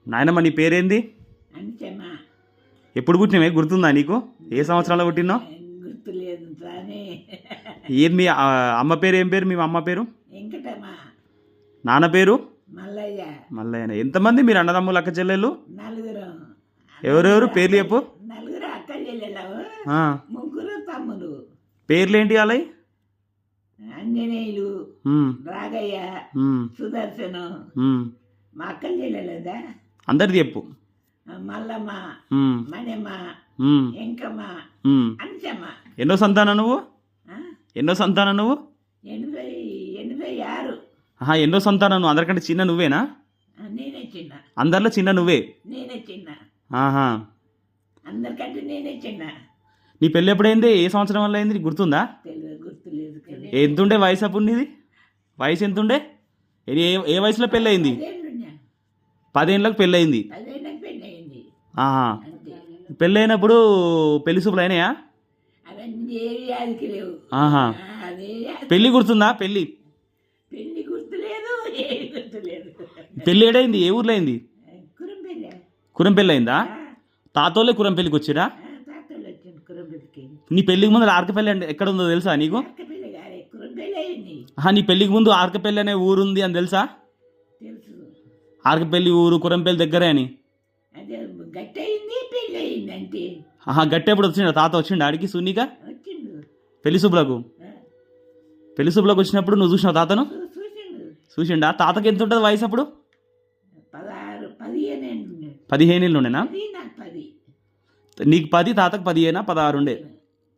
నాయనమ్మ నీ పేరేంది? అంతేమా ఎప్పుడు పుట్టినవే గుర్తుందా నీకు? ఏ సంవత్సరంలో పుట్టినావు? గుర్తులేదు కానీ ఏది మీ అమ్మ పేరు ఏం పేరు? మీ అమ్మ పేరు? వెంకటమ్మా నాన్న పేరు? మల్లయ్య. మల్లయ్య. ఎంతమంది మీరు అన్నదమ్ములు అక్క చెల్లెళ్ళు? నలుగురు. ఎవరెవరు పేర్లు చెప్పు. నలుగురు అక్క చెల్లెలు, ఆ, ముగ్గురు తమ్ముడు. పేర్లేంటి అలాయ్? ఆంజనేయులు, రాగయ్య, సుదర్శను. మా అక్క చెల్లెలేదా? అందరిది చెప్పు. మల్లమ్మ, మణిమ్మ, ఎంకమ్మ, అంచమ్మ. ఎన్నో సంతానం నువ్వు? ఆ? ఎన్నో సంతానం నువ్వు? 86. ఎన్నో సంతానం నువ్వు? అందరికంటే చిన్న నువ్వేనా? నేనే చిన్న. అందరిలో చిన్న నువ్వే? నేనే చిన్న. ఆహా. అందరికంటే నేనే చిన్న. నీ పెళ్ళి ఎప్పుడైంది? ఏ సంవత్సరం వల్ల అయింది? నీకు గుర్తుందా? గుర్తులేదు. ఎంతుండే వయసు అప్పుడు నీది? వయసు ఎంతుండే? ఏ వయసులో పెళ్ళి అయింది? 10 ఏళ్ళకి పెళ్ళి అయింది. 10 ఏళ్ళకి పెళ్ళి అయింది. ఆహా. అంతే. పెళ్ళి అయినప్పుడు పెళ్లి సూపులు అయినాయా? అవన్నీ ఏవి యాదికి లేవు. ఆహా. అదే పెళ్ళి గుర్తుందా? పెళ్ళి గుర్తులేదు, ఏవి గుర్తులేదు. పెళ్ళి ఏడైంది? ఏ ఊర్లో అయింది? కురంపెళ్ళి. కురంపెళ్ళి అయిందా? తాతోళ్ళే కురంపెళ్ళికి వచ్చిరా? తాతలు వచ్చింది కురంపెళ్ళికి. నీ పెళ్ళికి ముందు ఆర్కపల్లి అంటే ఎక్కడ ఉందో తెలుసా నీకు? అక్కపెళ్ళి కాదు, కురంపెళ్ళి అయింది. నీ పెళ్ళికి ముందు ఆర్కపల్లి అనే ఊరు ఉంది అని తెలుసా? తెలుసు. ఆర్కపల్లి ఊరు కురంపల్లి దగ్గరే అని. అదే గట్టి అయింది, పెళ్ళి అయింది అంతే. గట్టి ఎప్పుడు వచ్చిండ? తాత వచ్చిండు ఆడికి సున్నిగా వచ్చిండు. పెళ్లి శుభ్లకు? పెళ్లి శుభ్లకు వచ్చినప్పుడు నువ్వు చూసినావు తాతను? చూసిండు. చూసిండా? తాతకి ఎంత ఉంటుంది వయసు అప్పుడు? 16, 15 ఏళ్ళు. 15 ఏళ్ళు ఉండేనా? నాకు 10. నీకు 10, తాతకు 15, 16 ఉండే?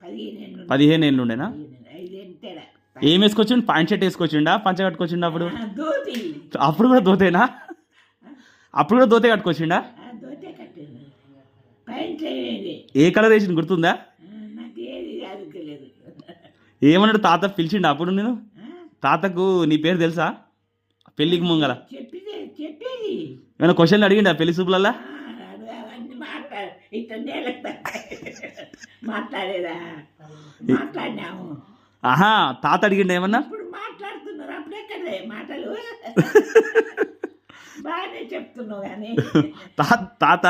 15 ఏళ్ళు. 15 ఏళ్ళు ఉండేనా? 5 ఏళ్ళు తేడా. ఏం వేసుకొచ్చిండు? Pant shirt వేసుకొచ్చిండా? పంచ కట్టుకొచ్చిండు అప్పుడు? దోతి. అప్పుడు కూడా దోతేనా? అప్పుడు కూడా దోతే కట్టుకొచ్చిండా? దోతే కట్టింది. ప్యాంట్ వేయండి. ఏ కలర్ వేసింది గుర్తుందా? నాకు ఏది అదుకోలేదు. ఏమన్నాడు తాత? పిలిచిండా అప్పుడు నేను? తాతకు నీ పేరు తెలుసా? పెళ్ళికి ముంగల చెప్పేది ఏమైనా క్వశ్చన్లు అడిగిండా పెళ్లి సూపులల్లా? అవన్నీ మాట్లాడేదా? మాట్లాడినాము. తాత అడిగిండా ఏమన్నా? ఇప్పుడు మాట్లాడుతున్నారు, అప్పుడే కదా మాటలు. బాగానే చెప్తున్నావు కానీ. తాత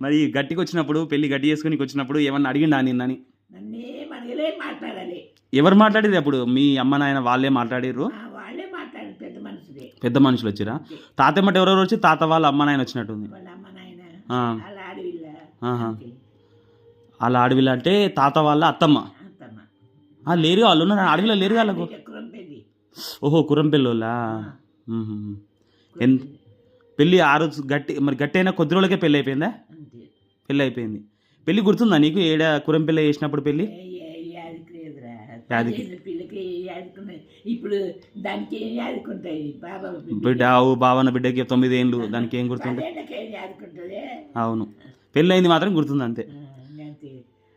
మరి గట్టికి వచ్చినప్పుడు, పెళ్లి గట్టి చేసుకుని వచ్చినప్పుడు ఏమన్నా అడిగిండా నిన్నని? నన్నేం అడిగలే, మాట్లాడాలి. ఎవరు మాట్లాడేది అప్పుడు? మీ అమ్మ నాయన వాళ్ళే మాట్లాడిర్రు? వాళ్ళే మాట్లాడారు, పెద్ద మనుషులే. పెద్ద మనుషులు వచ్చిరా? తాత ఏమంటే ఎవరెవరు వచ్చి? తాత వాళ్ళ అమ్మ నాయన వచ్చినట్టుంది. వాళ్ళ అమ్మ నాయన, వాళ్ళ ఆడవిల్ల. వాళ్ళ ఆడవిల్ల అంటే తాత వాళ్ళ అత్తమ్మ. లేరు వాళ్ళు ఉన్నారు అడవిలో, లేరు వాళ్ళకు? ఓహో, కురంపెల్లోళ్ళా? పెళ్ళి ఆ రోజు గట్టి, మరి గట్టి అయినా కొద్ది రోజులకే పెళ్ళి అయిపోయిందా? పెళ్ళి అయిపోయింది. పెళ్ళి గుర్తుందా నీకు? ఏడా కురంపెల్లి చేసినప్పుడు పెళ్ళి? పిల్లకి ఇప్పుడు దానికి ఏం యాదుకుంటాయి? బిడ్డ బావన్న బిడ్డకి 9 ఏళ్ళు, దానికి ఏం గుర్తుంటాయి? యాదుకుంటుంది. అవును, పెళ్ళి అయింది మాత్రం గుర్తుంది అంతే.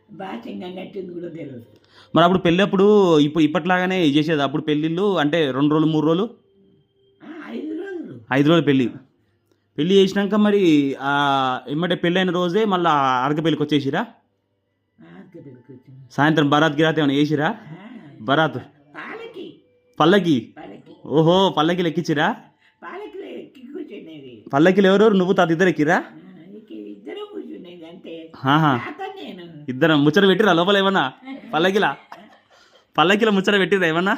బాగా కట్టింది కూడా తెలియదు. మరి అప్పుడు పెళ్ళి అప్పుడు ఇప్పట్లాగానే చేసేది అప్పుడు పెళ్ళిళ్ళు? అంటే 2 రోజులు 3 రోజులు? 5 రోజులు. 5 రోజులు పెళ్ళి చేసినాక మరి ఏమంటే పెళ్ళి అయిన రోజే మళ్ళీ అరక పెళ్ళికి వచ్చేసిరా? సాయంత్రం బరాత్ గిరాత్ ఏమైనా చేసిరా? బరాత్ పల్లకి? ఓహో, పల్లకి ఎక్కించిరా? పల్లకిలు ఎవరెవరు? నువ్వు తాత ఇద్దరు ఎక్కిరా? ఇద్దరం ముచ్చట పెట్టిరా లోపల ఏమన్నా? పల్లకిలో ముచ్చట పెట్టిరా ఏమన్నా?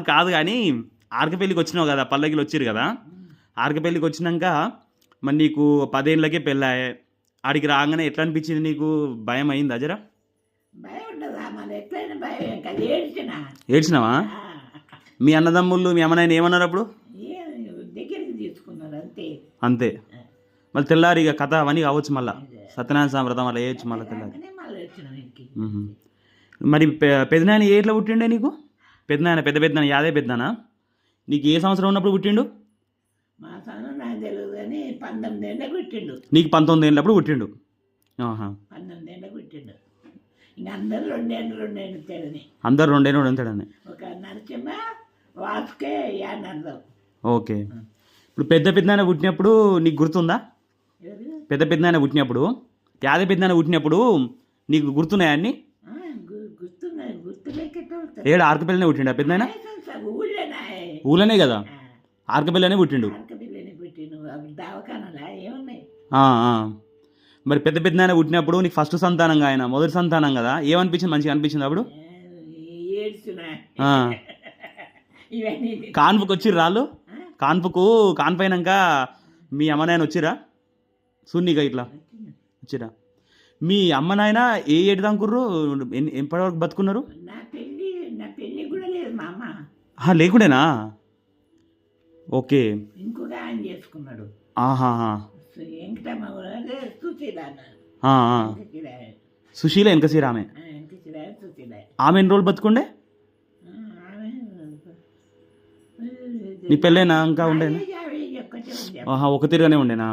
కాదు కానీ ఆర్కపెళ్ళికి వచ్చినావు కదా, పల్లకిలు వచ్చిరు కదా. ఆర్కపెళ్ళికి వచ్చినాక మరి నీకు 10 ఏళ్ళకే పెళ్ళాయే. ఆడికి రాగానే ఎట్లా అనిపించింది నీకు? భయం అయిందా జరా? ఏడ్చినావా? మీ అన్నదమ్ముళ్ళు, మీ అమ్మనాయన ఏమన్నారు అప్పుడు? దగ్గరికి తీసుకున్నారు అంతే. మళ్ళీ తెల్లారి ఇక కథ అవన్నీ కావచ్చు, మళ్ళీ సత్యనారాయణ స్వామి వ్రతం అలా వేయచ్చు మళ్ళీ తెల్లారి. మరి పెద్దనాయన ఏ ఎట్లా పుట్టిండే నీకు? పెద్దనాయన పెద్దనాయన యాదే పెద్దనా? నీకు ఏ సంవత్సరం ఉన్నప్పుడు పుట్టిండు? మా సంవత్సరం నాకు తెలియదు కానీ 19 ఏళ్ళకి పుట్టిండు. నీకు 19 ఏళ్ళప్పుడు పుట్టిండు? 19 ఏళ్ళకి పుట్టిండు. ఇంకా అందరూ 2 ఏళ్ళు తేడని. అందరు 2 ఏళ్ళు తేడని. ఒక నరసింహ వాసుకే యానర్థం. ఓకే. ఇప్పుడు పెద్దనాయన పుట్టినప్పుడు నీకు గుర్తుందా? పెద్దనాయన పుట్టినప్పుడు, యాద పెద్దనాయన పుట్టినప్పుడు నీకు గుర్తున్నాయా అన్నీ? ఏడు ఆర్కపల్లినే పుట్టిండు పెద్దనాయన ఊళ్ళేనా ఊళ్ళనే కదా ఆర్కపల్లినే పుట్టిండు ఆర్కపిల్లని పుట్టిను అప్పుడు దవాఖానలా ఏమున్నాయి ఆ, ఆ. మరి పెద్ద పెద్దనాయన పుట్టినప్పుడు నీకు ఫస్ట్ సంతానంగా ఆయన మొదటి సంతానం కదా ఏమనిపించింది మంచిగా అనిపించింది అప్పుడు ఏడ్చునా ఆ. ఇవన్నీ కాన్పుకి వచ్చిర్రు రాళ్ళు కాన్పైనాక మీ అమ్మ నాయన వచ్చిరా సున్నిగా ఇట్లా వచ్చిరా మీ అమ్మ నాయన ఏ ఏడు దాకుర్రు ఎప్పటివరకు బతుకున్నారు నా పెళ్ళి కూడా లేదు మా అమ్మ లేకుండేనా ఓకే ఇంకొక ఆయన చేసుకున్నాడు ఆహాహా వెంకటమ్మ కూడా సుశీల ఆ, ఆ. సుశీల వెనకసీర ఆమె సుశీల ఆమె ఎన్ని రోజులు బతుకుండే ఆమె నీ పెళ్ళైనా ఇంకా ఉండేనా ఒక్కటే ఉంది ఒక తిరుగానే ఉండేనా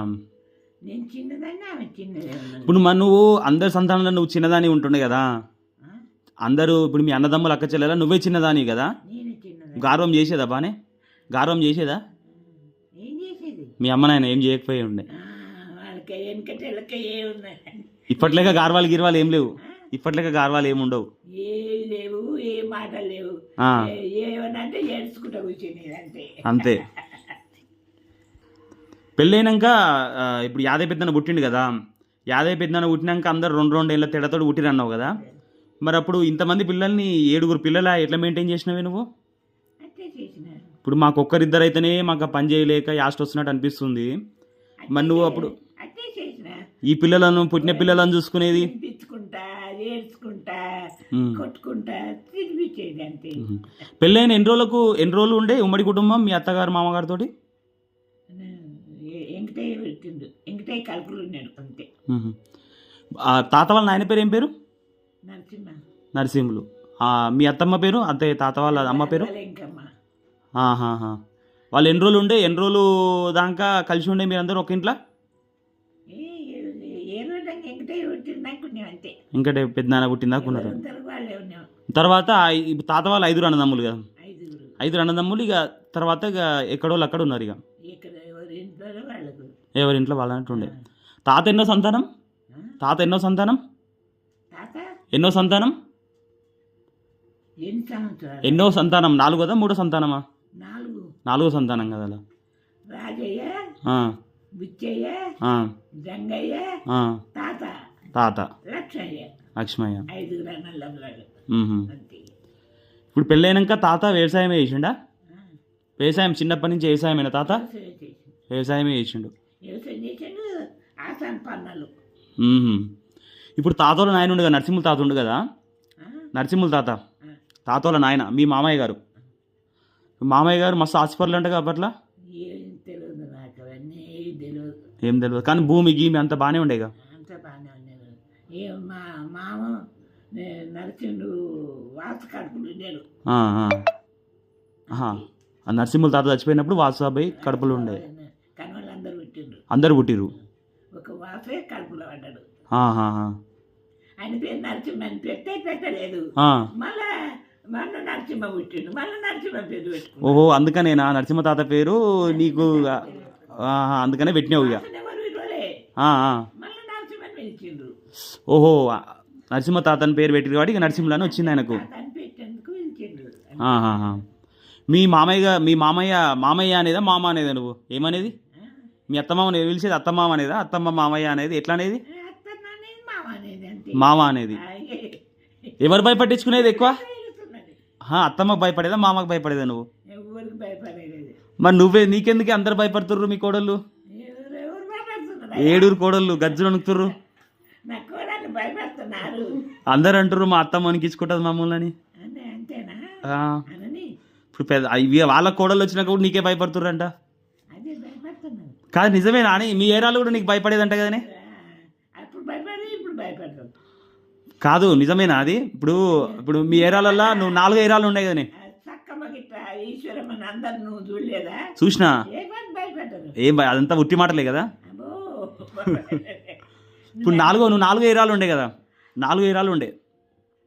నేను చిన్నదాన్ని ఆమె చిన్నదే ఉన్నది ఇప్పుడు నువ్వు అందరి సంతానంలో నువ్వు చిన్నదాని ఉంటుండే కదా అందరూ ఇప్పుడు మీ అన్నదమ్ములు అక్క చెల్లెలా నువ్వే చిన్నదాని కదా నేను చిన్నదాన్ని గార్వం చేసేదా బానే గార్వం చేసేదా ఏం చేసేది మీ అమ్మ నాయన ఏం చేయకపోయి ఉండే వాళ్ళకి వెనకటి వాళ్ళకి ఏ ఉన్నాయి ఇప్పట్లేక గార్వాలు గిర్వాలు ఏం లేవు ఇప్పట్లేక గార్వాలు ఏమి ఉండవు ఏ లేవు ఏ మాటలు లేవు ఆ. ఏమనంటే ఏడ్చుకుంటా కూర్చుని అంతే అంతే పెళ్ళైనాక ఇప్పుడు యాదయ్య పెద్దన పుట్టిండు కదా యాదయ్య పెద్దన పుట్టినాక అందరు రెండు ఏళ్ళ తేడాతో పుట్టిరు అన్నావు కదా మరి అప్పుడు ఇంతమంది పిల్లల్ని 7 పిల్లల ఎట్లా మెయింటైన్ చేసినవే నువ్వు అట్టే చేసిన ఇప్పుడు మాకు ఒక్కరిద్దరు అయితేనే మాకు ఆ పని చేయలేక యాస్ట్ వస్తున్నట్టు అనిపిస్తుంది మరి నువ్వు అప్పుడు అట్టే చేసిన ఈ పిల్లలను పుట్టిన పిల్లలను చూసుకునేది తినిపించుకుంటా ఏడ్చుకుంటా ఉమ్. కొట్టుకుంటా తినిపించేది అంతే పెళ్ళైన ఎన్ని రోజులు ఉండే ఉమ్మడి కుటుంబం మీ అత్తగారు మామగారితో వెంకటయ్య పెట్టిండు వెంకటయ్య కలుపులు ఉన్నాడు అంతే తాత వాళ్ళ నాయన పేరు ఏం పేరు నరసింహ నరసింహులు మీ అత్తమ్మ పేరు అంతే తాత వాళ్ళ అమ్మ పేరు ఇంకమ్మ ఆహాహా వాళ్ళు ఎన్ని రోజులు దాకా కలిసి ఉండే మీరందరూ ఒక ఇంట్లో ఏ రోజు వెంకటయ్య పెట్టిండు అనుకున్నాం అంతే ఇంకా పెద్దనాన్న పుట్టిందాక ఉన్నారు అందరూ వాళ్ళే ఉన్నాం తర్వాత తాత వాళ్ళు 5 అన్నదమ్ములు కదా 5 అన్నదమ్ములు ఇక తర్వాత ఇక ఎక్కడోళ్ళు అక్కడ ఉన్నారు ఇక ఇక్కడ ఎవరి ఇంట్లో వాళ్ళకు ఎవరింట్లో వాళ్ళంటూ ఉండే తాత ఎన్నో సంతానం తాత ఎన్నో సంతానం ఎన్ని సంవత్సరాలు ఎన్నో సంతానం 4 కదా 3 సంతానమా 4 4 సంతానం కదా అలా రాజయ్య ఆ, బుచ్చయ్య ఆ, జంగయ్య ఆ. తాత తాత లక్షయ్య లక్ష్మయ్య 5 నల్లమ్మలాడు మ్మ్. అంతే ఇప్పుడు పెళ్ళైనాక తాత వ్యవసాయమే చేసిండా ఆ, వ్యవసాయం చిన్నప్పటి నుంచి వ్యవసాయమేనా తాత వ్యవసాయం చేసిండు. వ్యవసాయమే చేసిండు వ్యవసాయం చేసిండు ఆసాన్ పన్నాలు మ్మ్. ఇప్పుడు తాతోళ్ళ నాయన ఉండు కదా నరసింహుల తాత ఉండు కదా ఆ, నరసింహుల తాత ఆ. తాతోళ్ళ నాయన మీ మామయ్య గారు మస్తు ఆస్పర్లు అంట అప్పట్లో ఏం తెలియదు నాకు అవన్నీ ఏం తెలియదు ఏం తెలియదు కానీ భూమి గీమి అంత బాగానే ఉండేగా అంతా బాగానే ఉండేది మా మామ నరసింహుడు వాసు కడుపులు ఉండేడు ఆ, ఆ. ఆహా. ఆ నరసింహుల తాత చచ్చిపోయినప్పుడు వాసుబాయి కడుపులో ఉండే కానీ వాళ్ళందరూ పుట్టిండ్రు అందరు పుట్టిరు ఒక వాసే కడుపులో పడ్డాడు ఆహాహా. ఆయన పేరు నరసింహ అని పెట్టలేదు ఆ. మళ్ళా నరసింహ పుట్టిండు మళ్ళీ నరసింహ పేరు పెట్టుకున్నాడు ఓహో అందుకనేనా నరసింహ తాత పేరు నీకు ఆహా, అందుకనే పెట్టినావు ఇక ఎవరు విలువలే ఆ, ఆ. మళ్ళీ నరసింహని పిలిచిండ్రు ఓహో నరసింహ తాతని పేరు పెట్టిరు కాబట్టి ఇక నరసింహులు అని వచ్చింది ఆయనకు దాన్ని పెట్టేందుకు పిలిచిండ్రు ఆహాహా. మీ మామయ్య అనేదా మామ అనేదా నువ్వు ఏమనేది మీ అత్తమామ పిలిచేది అత్తమామ అనేదా అత్తమ్మ మామయ్య అనేది ఎట్లా అనేది అత్తమ్మ అనేది మామ అనేది అంతే మామ అనేది ఎవరు భయపట్టించుకునేది ఎక్కువ తెలుస్తున్నది. అత్తమ్మకు భయపడేదా మామకు భయపడేదా నువ్వు ఎవరికి భయపడేది మరి నీకెందుకు అందరు భయపడుతుర్రు మీ కోడళ్ళు ఎవరు భయపడుతున్నారు 7 కోడళ్ళు గజ్జులు వణుకుతుర్రు నా కోడళ్ళు భయపడుతున్నారు అందరు అంటారు మా అత్తమ్మ వణికించుకుంటుంది మమ్మల్ని అని అంతేనా అనని ఇప్పుడు వాళ్ళ కోడళ్ళు వచ్చినాక కూడా నీకే భయపడుతుర్రంట అదే భయపడుతున్నారు కాదు నిజమేనా అని మీ ఏరాలు కూడా నీకు భయపడేదంట కదనే అప్పుడు భయపడి ఇప్పుడు భయపడతాం కాదు నిజమేనా అది ఇప్పుడు మీ ఏరాలల్లో నువ్వు 4 ఏరాలు ఉన్నాయి కదనే చక్కమ్మ గిట్ట ఈశ్వరమ్మని అందరు నువ్వు చూడలేదా చూసినా ఏమని భయపడ్డారు అదంతా ఉట్టి మాటలే కదా అబ్బో ఇప్పుడు నువ్వు 4 ఏరాలు ఉండే కదా 4 ఏరాలు ఉండే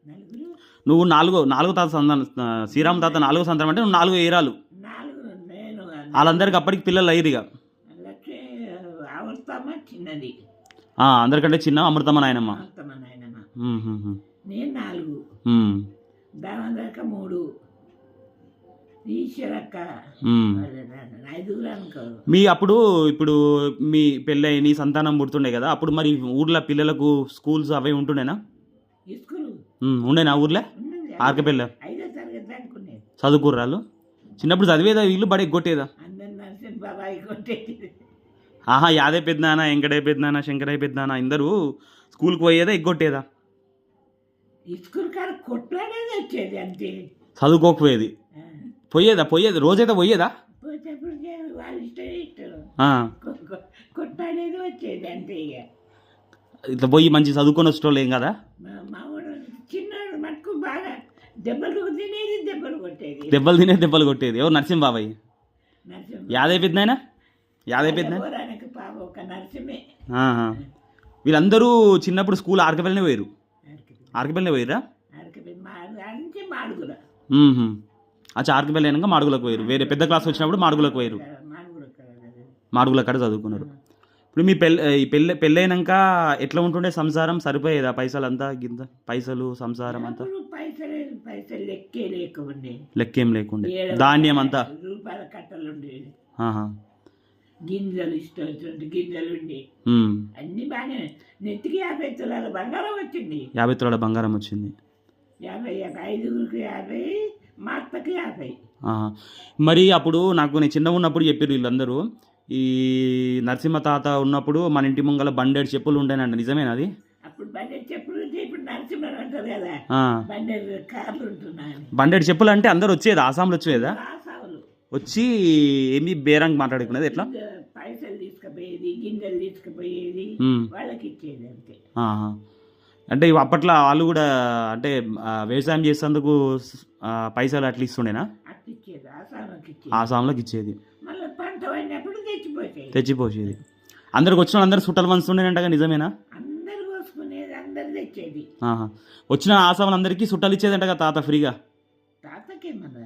నలుగురు నువ్వు నాలుగో తాత సంతానం శ్రీరామ తాత 4వ సంతానం అంటే నువ్వు 4 ఏరాలు నేను వాళ్ళందరికి అప్పటికి పిల్లలు అయ్యారు ఇక లక్ష్మి అమృతమ్మ చిన్నది అందరికంటే చిన్న అమృతమ్మ నాయనమ్మ అమృతమ్మ నాయనమ్మ మ్మ్, మ్మ్, మ్మ్. నేను 4 మ్మ్. రామదాక 3, ఈశ్వరక్క ఉమ్. 5 అనుకో. మీ అప్పుడు ఇప్పుడు మీ పెళ్ళై నీ సంతానం పుడుతుండే కదా అప్పుడు మరి ఊర్లో పిల్లలకు స్కూల్స్ అవి ఉంటుండేనా? స్కూల్ ఉండేనా ఊర్లో? ఉన్నది. ఆర్కపెళ్ళ 5వ తరగతి అనుకునేది. చదువుకుర్రాళ్ళు చిన్నప్పుడు చదివేదా ఇల్లు బడి కొట్టేదా? అందరు నరసింహ బాబాయ్ కొట్టేది. ఆహా, యాదే పెద్దనాన్న, వెంకటయ్య పెద్దనాన్న, శంకరయ్య పెద్దనాన్న అందరూ స్కూల్కి పోయేదా ఎగ్గొట్టేదా? స్కూల్ కాడ కొట్లాడేది వచ్చేది అంతే. చదువుకోకపోయేది. ఆ. పోయేది రోజైతే పోయేదా? పోయేటప్పటికే వాళ్ళు ఇష్టం ఆ, కొట్లాడేది వచ్చేది అంతే. ఇక ఇట్లా పోయి మంచి చదువుకొని వచ్చేటోళ్ళు ఏం కదా? మావాడు చిన్నాడు మటుకు బాగా దెబ్బలు తినేది, దెబ్బలు కొట్టేది. దెబ్బలు కొట్టేది. ఎవరు? నరసింహబాబాయ్. నరసింహ యాదే పెద్దనాయన? యాదే పెద్దనాయన? పోరానికి పాప ఒక నరసింహే. ఆహా. వీళ్ళందరూ చిన్నప్పుడు స్కూల్ ఆర్కపెళ్ళనే పోయారు. ఆర్కపెళ్ళనే పోయిరా? అంటే మాడుగుల అచ్చా, ఆర్కపెళ్ళి అయినాక మాడుగులకు పోయారు. వేరే పెద్ద క్లాస్ వచ్చినప్పుడు మాడుగులకు పోయారు. మాడుగుల కాడ చదువుకున్నారు. ఇప్పుడు మీ పెళ్ళైనాక ఎట్లా ఉంటుండే సంసారం? సరిపోయేదా పైసలు అంతా గింత? పైసలు సంసారం అంతా పైసలు లెక్కే లేకుండే. లెక్కేం లేకుండే. ధాన్యం అంతా రూపాయల కట్టలు ఉండేది. ఆహా. గింజలు ఇష్టం వచ్చినట్టు గింజలు ఉండి అన్ని బాగానే. నెత్తికి 50 తులాల బంగారం వచ్చింది. 50 తులాల బంగారం వచ్చింది. 5గురికి 50, మా అత్తకి 50. ఆహా. మరి అప్పుడు నేను చిన్నగా ఉన్నప్పుడు చెప్పారు వీళ్ళందరూ, ఈ నరసింహ తాత ఉన్నప్పుడు మన ఇంటి ముంగల బండేడు చెప్పులు ఉండేనంట. నిజమేనా అది? అప్పుడు బండేడు చెప్పులు ఉంటే ఇప్పుడు నరసింహ అంటారు కదా, బండేడు కార్లు ఉంటున్నాయి. బండేడు చెప్పులు అంటే అందరు వచ్చేది, ఆసాంలో వచ్చేదా? ఆసాములు వచ్చి ఏమి బేరంగా మాట్లాడుకునేది ఎట్లా? పైసలు తీసుకుపోయేది, గింజలు తీసుకుపోయేది, వాళ్ళకి ఇచ్చేది అంతే. ఆహా. అంటే అప్పట్లో వాళ్ళు కూడా అంటే వ్యవసాయం చేసేందుకు పైసలు అట్లా ఇస్తుండేనా? అట్లా ఇచ్చేది, ఆసాములకి ఇచ్చేది. ఆసాంలోకి ఇచ్చేది. మళ్ళీ పంట పడినప్పుడు తెచ్చిపోసేది. అందరికి వచ్చిన అందరు చుట్టాలు పంచుతుండేనంటగా, నిజమేనా? అందరు కోసుకునేది, అందరు తెచ్చేది. ఆహా. వచ్చిన ఆసాములు అందరికీ చుట్టాలు ఇచ్చేదంటగా తాత ఫ్రీగా? తాతకేమన్నా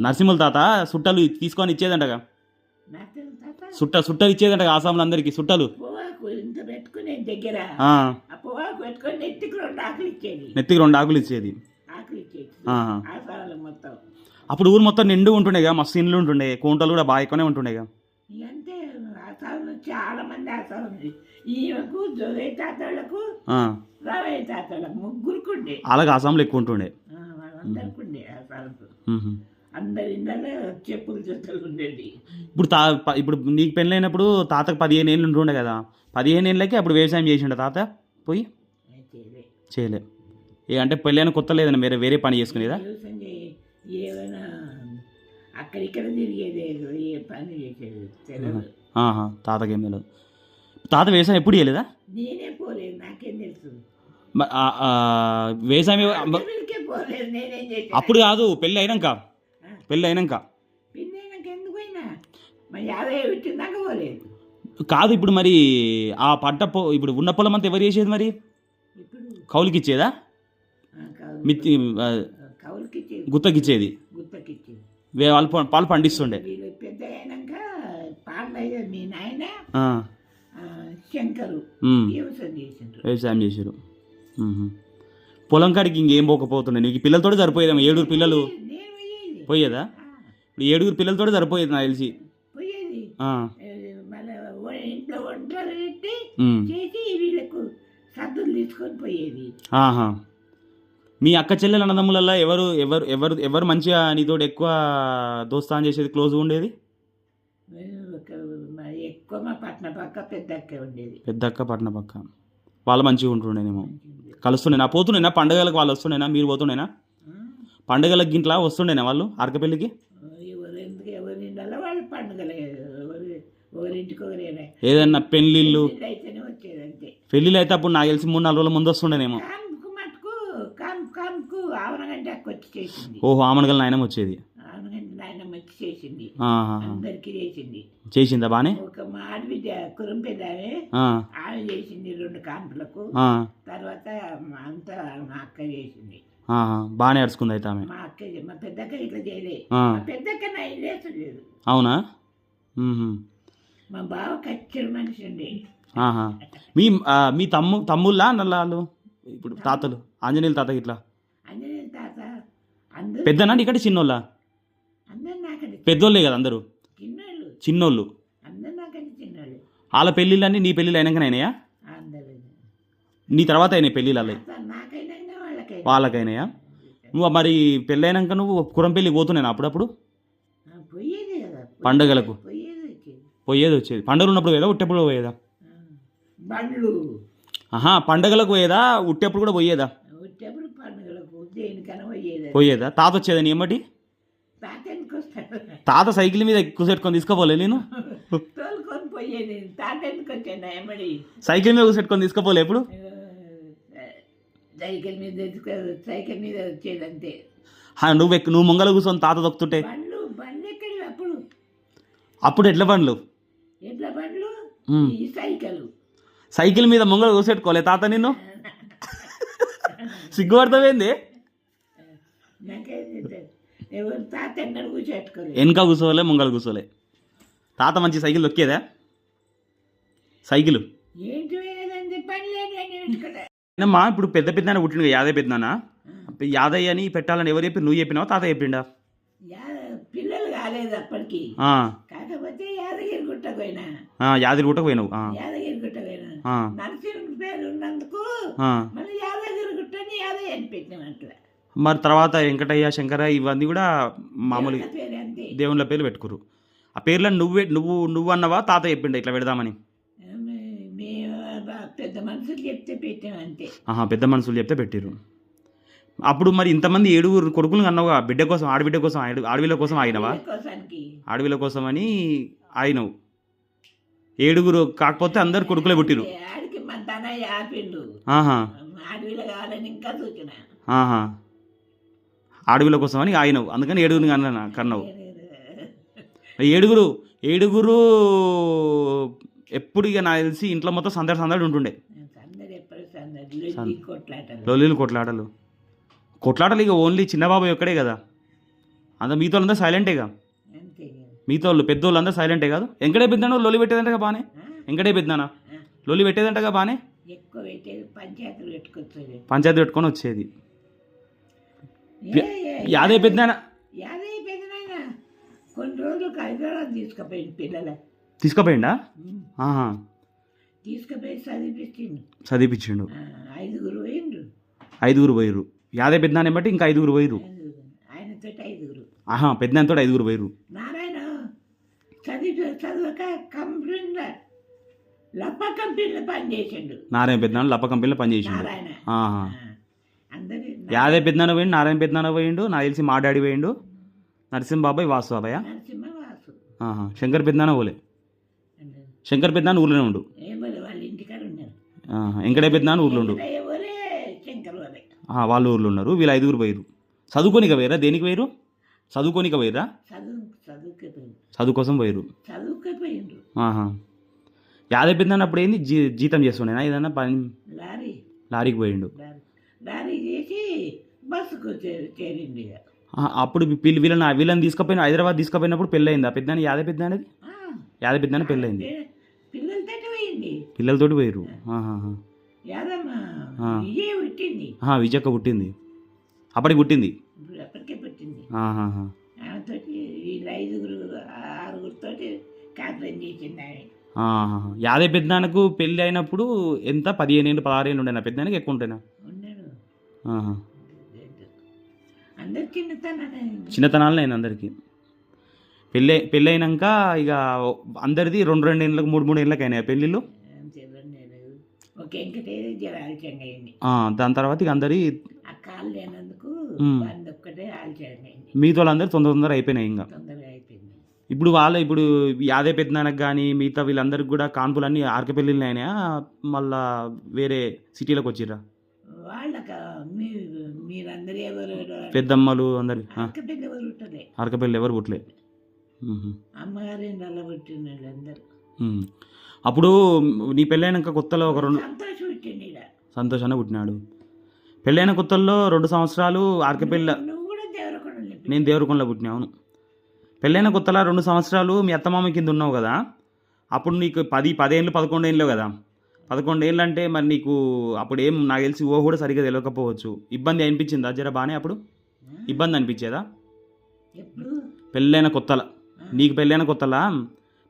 నరసింహుల తాత చుట్టాలు తీసుకొని ఇచ్చేదంటగా? చుట్టాలు ఇచ్చేదంటగా ఆసాములు అందరికీ చుట్టాలు. పొగాకు ఇంత పెట్టుకునేది దగ్గర, ఆ పొగాకు పెట్టుకొని నెత్తికి 2 ఆకులు ఇచ్చేది. నెత్తికి 2 ఆకులు ఇచ్చేది. ఆకులు ఇచ్చేది ఆసాములు మొత్తం. అప్పుడు ఊరు మొత్తం నిండు ఉంటుండేగా, మస్తు ఇండ్లు ఉంటుండే, కోంటలు కూడా బాగా ఎక్కువనే ఉంటుండేగా. అంటే ఆసాములు చాలా మంది ఆసాములు. ఈమెకు జోగయ్య తాతలకు, రావయ్య తాతలకు 3గురికి అలాగే ఆసాములు ఎక్కువ ఉంటుండే. వాళ్ళందరికి ఉండే ఆసాములు. అందరి ఇళ్ళలో చెప్పులు జొత్తలు ఉండేది. ఇప్పుడు నీకు పెళ్ళైనప్పుడు తాతకు 15 ఏళ్ళు ఉంటుండే కదా, 15 ఏళ్ళకి అప్పుడు వ్యవసాయం చేసిండే తాత పోయి? చేయలే. అంటే పెళ్ళైన కొత్త లేదన్నా వేరే పని చేసుకునేదా? ఏమైనా అక్కడిక్కడ తిరిగేది, ఏ పని చేసేది తెలియదు. తాతకేం తెలియదు. తాత వ్యవసాయం ఎప్పుడు చేయలేదా? నేనే పోలేదు, నాకేం తెలుసు. వ్యవసాయం పోలేదు, నేనేం చేసి. అప్పుడు కాదు, పెళ్ళి అయినాక ఎందుకు పోయినా 50 వచ్చిందాక పోలేదు. కాదు, ఇప్పుడు మరి ఆ ఇప్పుడు ఉన్న పొలం అంతా ఎవరు చేసేది మరి? కౌలుకి ఇచ్చేదా? గుత్తకిచ్చేది. పాలు పండిస్తుండే. పెద్ద అయినాక పాలు మీ నాయన శంకరు వ్యవసాయం చేసారు. పొలం కాడికి ఇంకేం పోకపోతుండే నీకు? పిల్లలతో సరిపోయేదేమో. 7 పిల్లలు పోయేదా? ఇప్పుడు 7 పిల్లలతో సరిపోయేది నాకు తెలిసి. ఇంట్లో వంటలు పెట్టి చేసి వీళ్ళకు సద్దులు తీసుకొని పోయేది. మీ అక్క చెల్లెల అన్నదమ్ములలో ఎవరు మంచిగా నీతోటి ఎక్కువ దోస్తాన్ చేసేది, క్లోజ్గా ఉండేది? ఎక్కువ మా పట్న పక్క పెద్దక్క ఉండేది. పెద్దక్క పట్న పక్క వాళ్ళు మంచిగా ఉంటుండేనేమో. కలుస్తుండేనా? పోతుండేనా పండుగలకు? వాళ్ళు వస్తుండేనా? మీరు పోతుండేనా పండుగలకి? ఇంట్లో వస్తుండేనా వాళ్ళు ఆర్కపెళ్ళికి? ఎవరిండాలో వాళ్ళు పండుగలు, ఎవరింటికి ఒకరేనా. ఏదన్నా పెళ్ళిళ్ళు అయితేనే వచ్చేది అంతే. పెళ్ళిళ్ళు అయితే అప్పుడు నాకు తెలిసి 3-4 రోజుల ముందు వస్తుండేనేమో. కాన్పు ఆవనగంటే అక్క వచ్చి చేసింది. ఓహో, ఆమనగల నాయనమ్మ వచ్చేది. ఆవనగంటే నాయనమ్మ వచ్చి చేసింది, అందరికి చేసింది. చేసిందా బానే? ఒక మా ఆడబిడ్డ కురంపేదామే ఆమె చేసింది 2 కాన్పులకు. తర్వాత అంతా మా అక్క చేసింది. బాగానే అడుచుకుంది అయితే ఆమె. మా అక్క మా పెద్దక్క ఇట్లా చేయలే. పెద్దక్క నా ఇల్లు లేదు. అవునా? మా బావ కచ్చరి మనిషి ఉండే. మీ తమ్ముళ్ళా నల్లాళ్ళు ఇప్పుడు తాతలు? ఆంజనేయుల తాత ఇట్లా? ఆంజనేయుల తాత అందరూ పెద్దనా నీకంటే చిన్నోళ్ళ? అందరు నాకంటే పెద్దోళ్ళే కదా అందరూ, చిన్నోళ్ళు, చిన్నోళ్ళు. అందరు నాకంటే చిన్నోళ్ళు. వాళ్ళ పెళ్ళిళ్ళన్నీ నీ పెళ్ళిళ్ళు అయినాకనే అయినాయా? అందరూ నీ తర్వాత అయినాయి పెళ్ళిళ్ళు? నాకైనా వాళ్ళకైనా వాళ్ళకైనాయా? నువ్వు మరి పెళ్ళైనాక నువ్వు కురం పెళ్ళి పోతున్నాను అప్పుడప్పుడు? పోయేది కదా, పండగలకు పోయేది వచ్చేది. పోయేది వచ్చేది. పండుగలు ఉన్నప్పుడు పోయేదా, ఉట్టెప్పుడు పోయేదా? బండ్లు ఆహా, పండగలకు పోయేదా, ఉట్టెప్పుడు కూడా పోయేదా? వచ్చేప్పుడు పండుగలకు దేనికైనా పోయేది. పోయేదా? తాత వచ్చేదా నీ ఎమ్మటి? తాతెనికి వస్తాడు, తాత సైకిల్ మీద ఎక్కువ పెట్టుకొని తీసుకుపోలే నేను? తోలుకొని పోయేది. తాతెనికి వచ్చాను ఎమ్మడి సైకిల్ మీద కూర్చొని తీసుకుపోలే ఎప్పుడు? సైకిల్ మీద వచ్చేది అంతే. నువ్వు ముంగల కూర్చొని తాత దొక్కుతుంటే బండ్లు బండ్లు ఎక్కడి అప్పుడు? అప్పుడు ఎట్ల బండ్లు? ఎట్లా బండ్లు? ఈ సైకిల్. సైకిల్ మీద ముంగల కూర్చోట్టుకోలే తాత నిన్ను? సిగ్గుపడతావేంది? ఎవరు తాత ఎన్నడూ కూర్చోట్టుకోలేదు. వెనక కూర్చోలే, ముంగల కూర్చోలే. తాత మంచి సైకిల్ దొక్కేదా? సైకిల్ ఏంటి లేదంటే పని లేదు. అమ్మా ఇప్పుడు పెద్ద పెద్దనాన్న పుట్టిండు కదా, యాదయ్య పెద్దనాన్న. యాదయ్య అని పెట్టాలని ఎవరు చెప్పి? నువ్వు చెప్పినావా, తాత చెప్పిండా? పిల్లలు కాలేదు అప్పటికి, కాకపోతే యాదగిరి గుట్టకు పోయినా. యాదగిరి గుట్టకు పోయినావు? యాదగిరి గుట్ట పోయినా. నరసింహుడి పేరు ఉన్నందుకు మళ్ళీ యాదగిరి గుట్టని యాదయ్య అని పెట్టినట్టు. మరి తర్వాత వెంకటయ్య, శంకర ఇవన్నీ కూడా మామూలుగా పేరు అంతే, దేవుళ్ళ పేర్లు పెట్టుకురు. ఆ పేర్లను నువ్వు అన్నవా, తాత చెప్పిండా ఇట్లా పెడదామని? పెద్ద మనుషులు చెప్తే పెట్టామంతే. పెద్ద మనుషులు చెప్తే పెట్టిరు. అప్పుడు మరి ఇంతమంది 7 కొడుకులు అన్నావుగా, బిడ్డ కోసం, ఆడబిడ్డ కోసం, ఆడవిళ్ళ కోసం ఆగినవా? ఆడవిళ్ళ కోసం అని ఆగినవు. 7 కాకపోతే అందరు కొడుకులే పుట్టిరు. ఆడికి మా తనయ్య ఆపిండు, ఆడవిళ్ళ కావాలని ఇంకా సూచన. ఆడవిళ్ళ కోసం అని ఆగినవు, అందుకని 7 కన్నావు. 7 ఎప్పుడు ఇక నాకు తెలిసి ఇంట్లో మొత్తం సందడి ఉంటుండే. లొల్లీలు, కొట్లాటలు ఇక ఓన్లీ చిన్నబాబు ఒక్కడే కదా, అంత మిగతా వాళ్ళందరూ సైలెంటేగా. మిగతా వాళ్ళు పెద్దోళ్ళు అందరూ సైలెంటే కాదు. వెంకటే పెద్దనా లొల్లి పెట్టేదంటగా బానే? వెంకటే పెద్దనా లొల్లి పెట్టేదంటగా బానే? పంచాయతీ పెట్టుకొని వచ్చేది. యాదయ్య పెద్దనా కొన్ని రోజులకు హైదరాబాద్ తీసుకుపోయింది పిల్లలు. తీసుకుపోయిండా? తీసుకుపోయి చదివిపించిండు. 5 పోయిండ్రు. 5 పోయిర్రు. యాదయ్య పెద్దనాన్ని బట్టి ఇంకా 5 పోయిర్రు. ఆయనతో 5. పెద్దనాన్నతో 5 పోయిర్రు. నారాయణ చదవక కంపెనీలో లప్ప కంపెనీలో పనిచేసిండు. నారాయణ పెద్దనాన్న లప్ప కంపెనీలో పనిచేసిండు. అందరి యాదయ్య పెద్దనాన్న పోయిండు, నారాయణ పెద్దనాన్న పోయిండు, నాకు తెలిసి మా డాడీ పోయిండు, నరసింహ బాబాయ్, వాసు బాబాయ్, శంకర్ పెద్దనాన్న పోలే. శంకర్ పెద్దనాన్న ఊర్లోనే ఉండు. వాళ్ళ ఇంటికాడ ఉన్నారు. వెంకటే పెద్దనాన్న ఊర్లో ఉండు. వాళ్ళు ఊర్లో ఉన్నారు. వీళ్ళు 5 పోయిర్రు. చదువుకోనిక పోయిరా? దేనికి పోయిర్రు? చదువుకోనిక పోయిర్రా? చదువు కోసం పోయిర్రు. యాదయ్య పెద్దనాన్న అప్పుడు ఏంది జీతం చేస్తుండేనా ఏదన్నా పని? లారీకి పోయిండు. లారీ చేసి బస్సుకు చేరిండు. అప్పుడు వీళ్ళని తీసుకుపోయిన హైదరాబాద్ తీసుకుపోయినప్పుడు పెళ్ళయింది ఆ పెద్ద యాదయ్య పెద్దనాన్నది? యాదయ్య పెద్దనాన్న పెళ్ళయింది, పిల్లలతోటి పోయిర్రు. విజయక్క పుట్టింది అప్పటికి పుట్టింది. యాదయ్య పెద్దనాన్నకు పెళ్ళి అయినప్పుడు ఎంత 15 ఏళ్ళు 16 ఏళ్ళు ఉండే? నా పెద్దనాన్నకి ఎక్కువ ఉంటేనా? చిన్నతనాలనే అందరికీ పెళ్ళి అయినాక ఇక అందరిది 2 ఏళ్ళకి 3 ఏళ్ళకి అయినాయి పెళ్ళిళ్ళు. దాని తర్వాత ఇక అందరి మిగతా వాళ్ళందరూ తొందర అయిపోయినాయి. ఇంకా ఇప్పుడు యాదయ్య పెద్దనాన్నకు కానీ మిగతా వీళ్ళందరికి కూడా కాన్పులన్నీ ఆర్కపెళ్ళిళ్ళు అయినాయా, మళ్ళా వేరే సిటీలోకి వచ్చిర్రా? పెద్దమ్మలు అందరి అరకపల్లి ఎవరు పుట్టలే. అప్పుడు నీ పెళ్ళైనాక కొత్తలో ఒక 2 సంతోషాన్ని పుట్టినాడు. పెళ్ళైన కొత్తల్లో 2 సంవత్సరాలు ఆర్కపల్లి, నేను దేవరకొండలో పుట్టినా. అవును, పెళ్ళైన కొత్తలో 2 సంవత్సరాలు మీ అత్తమామ కింద ఉన్నావు కదా. అప్పుడు నీకు 10 ఏళ్ళు 11 ఏళ్ళు కదా. 11 ఏళ్ళు అంటే మరి నీకు అప్పుడు ఏం నాకు తెలిసి కూడా సరిగ్గా తెలియకపోవచ్చు. ఇబ్బంది అనిపించిందా జర బాగానే అప్పుడు? ఇబ్బంది అనిపించేదా ఎప్పుడు పెళ్ళైన కొత్తల? నీకు పెళ్ళైన కొత్తలా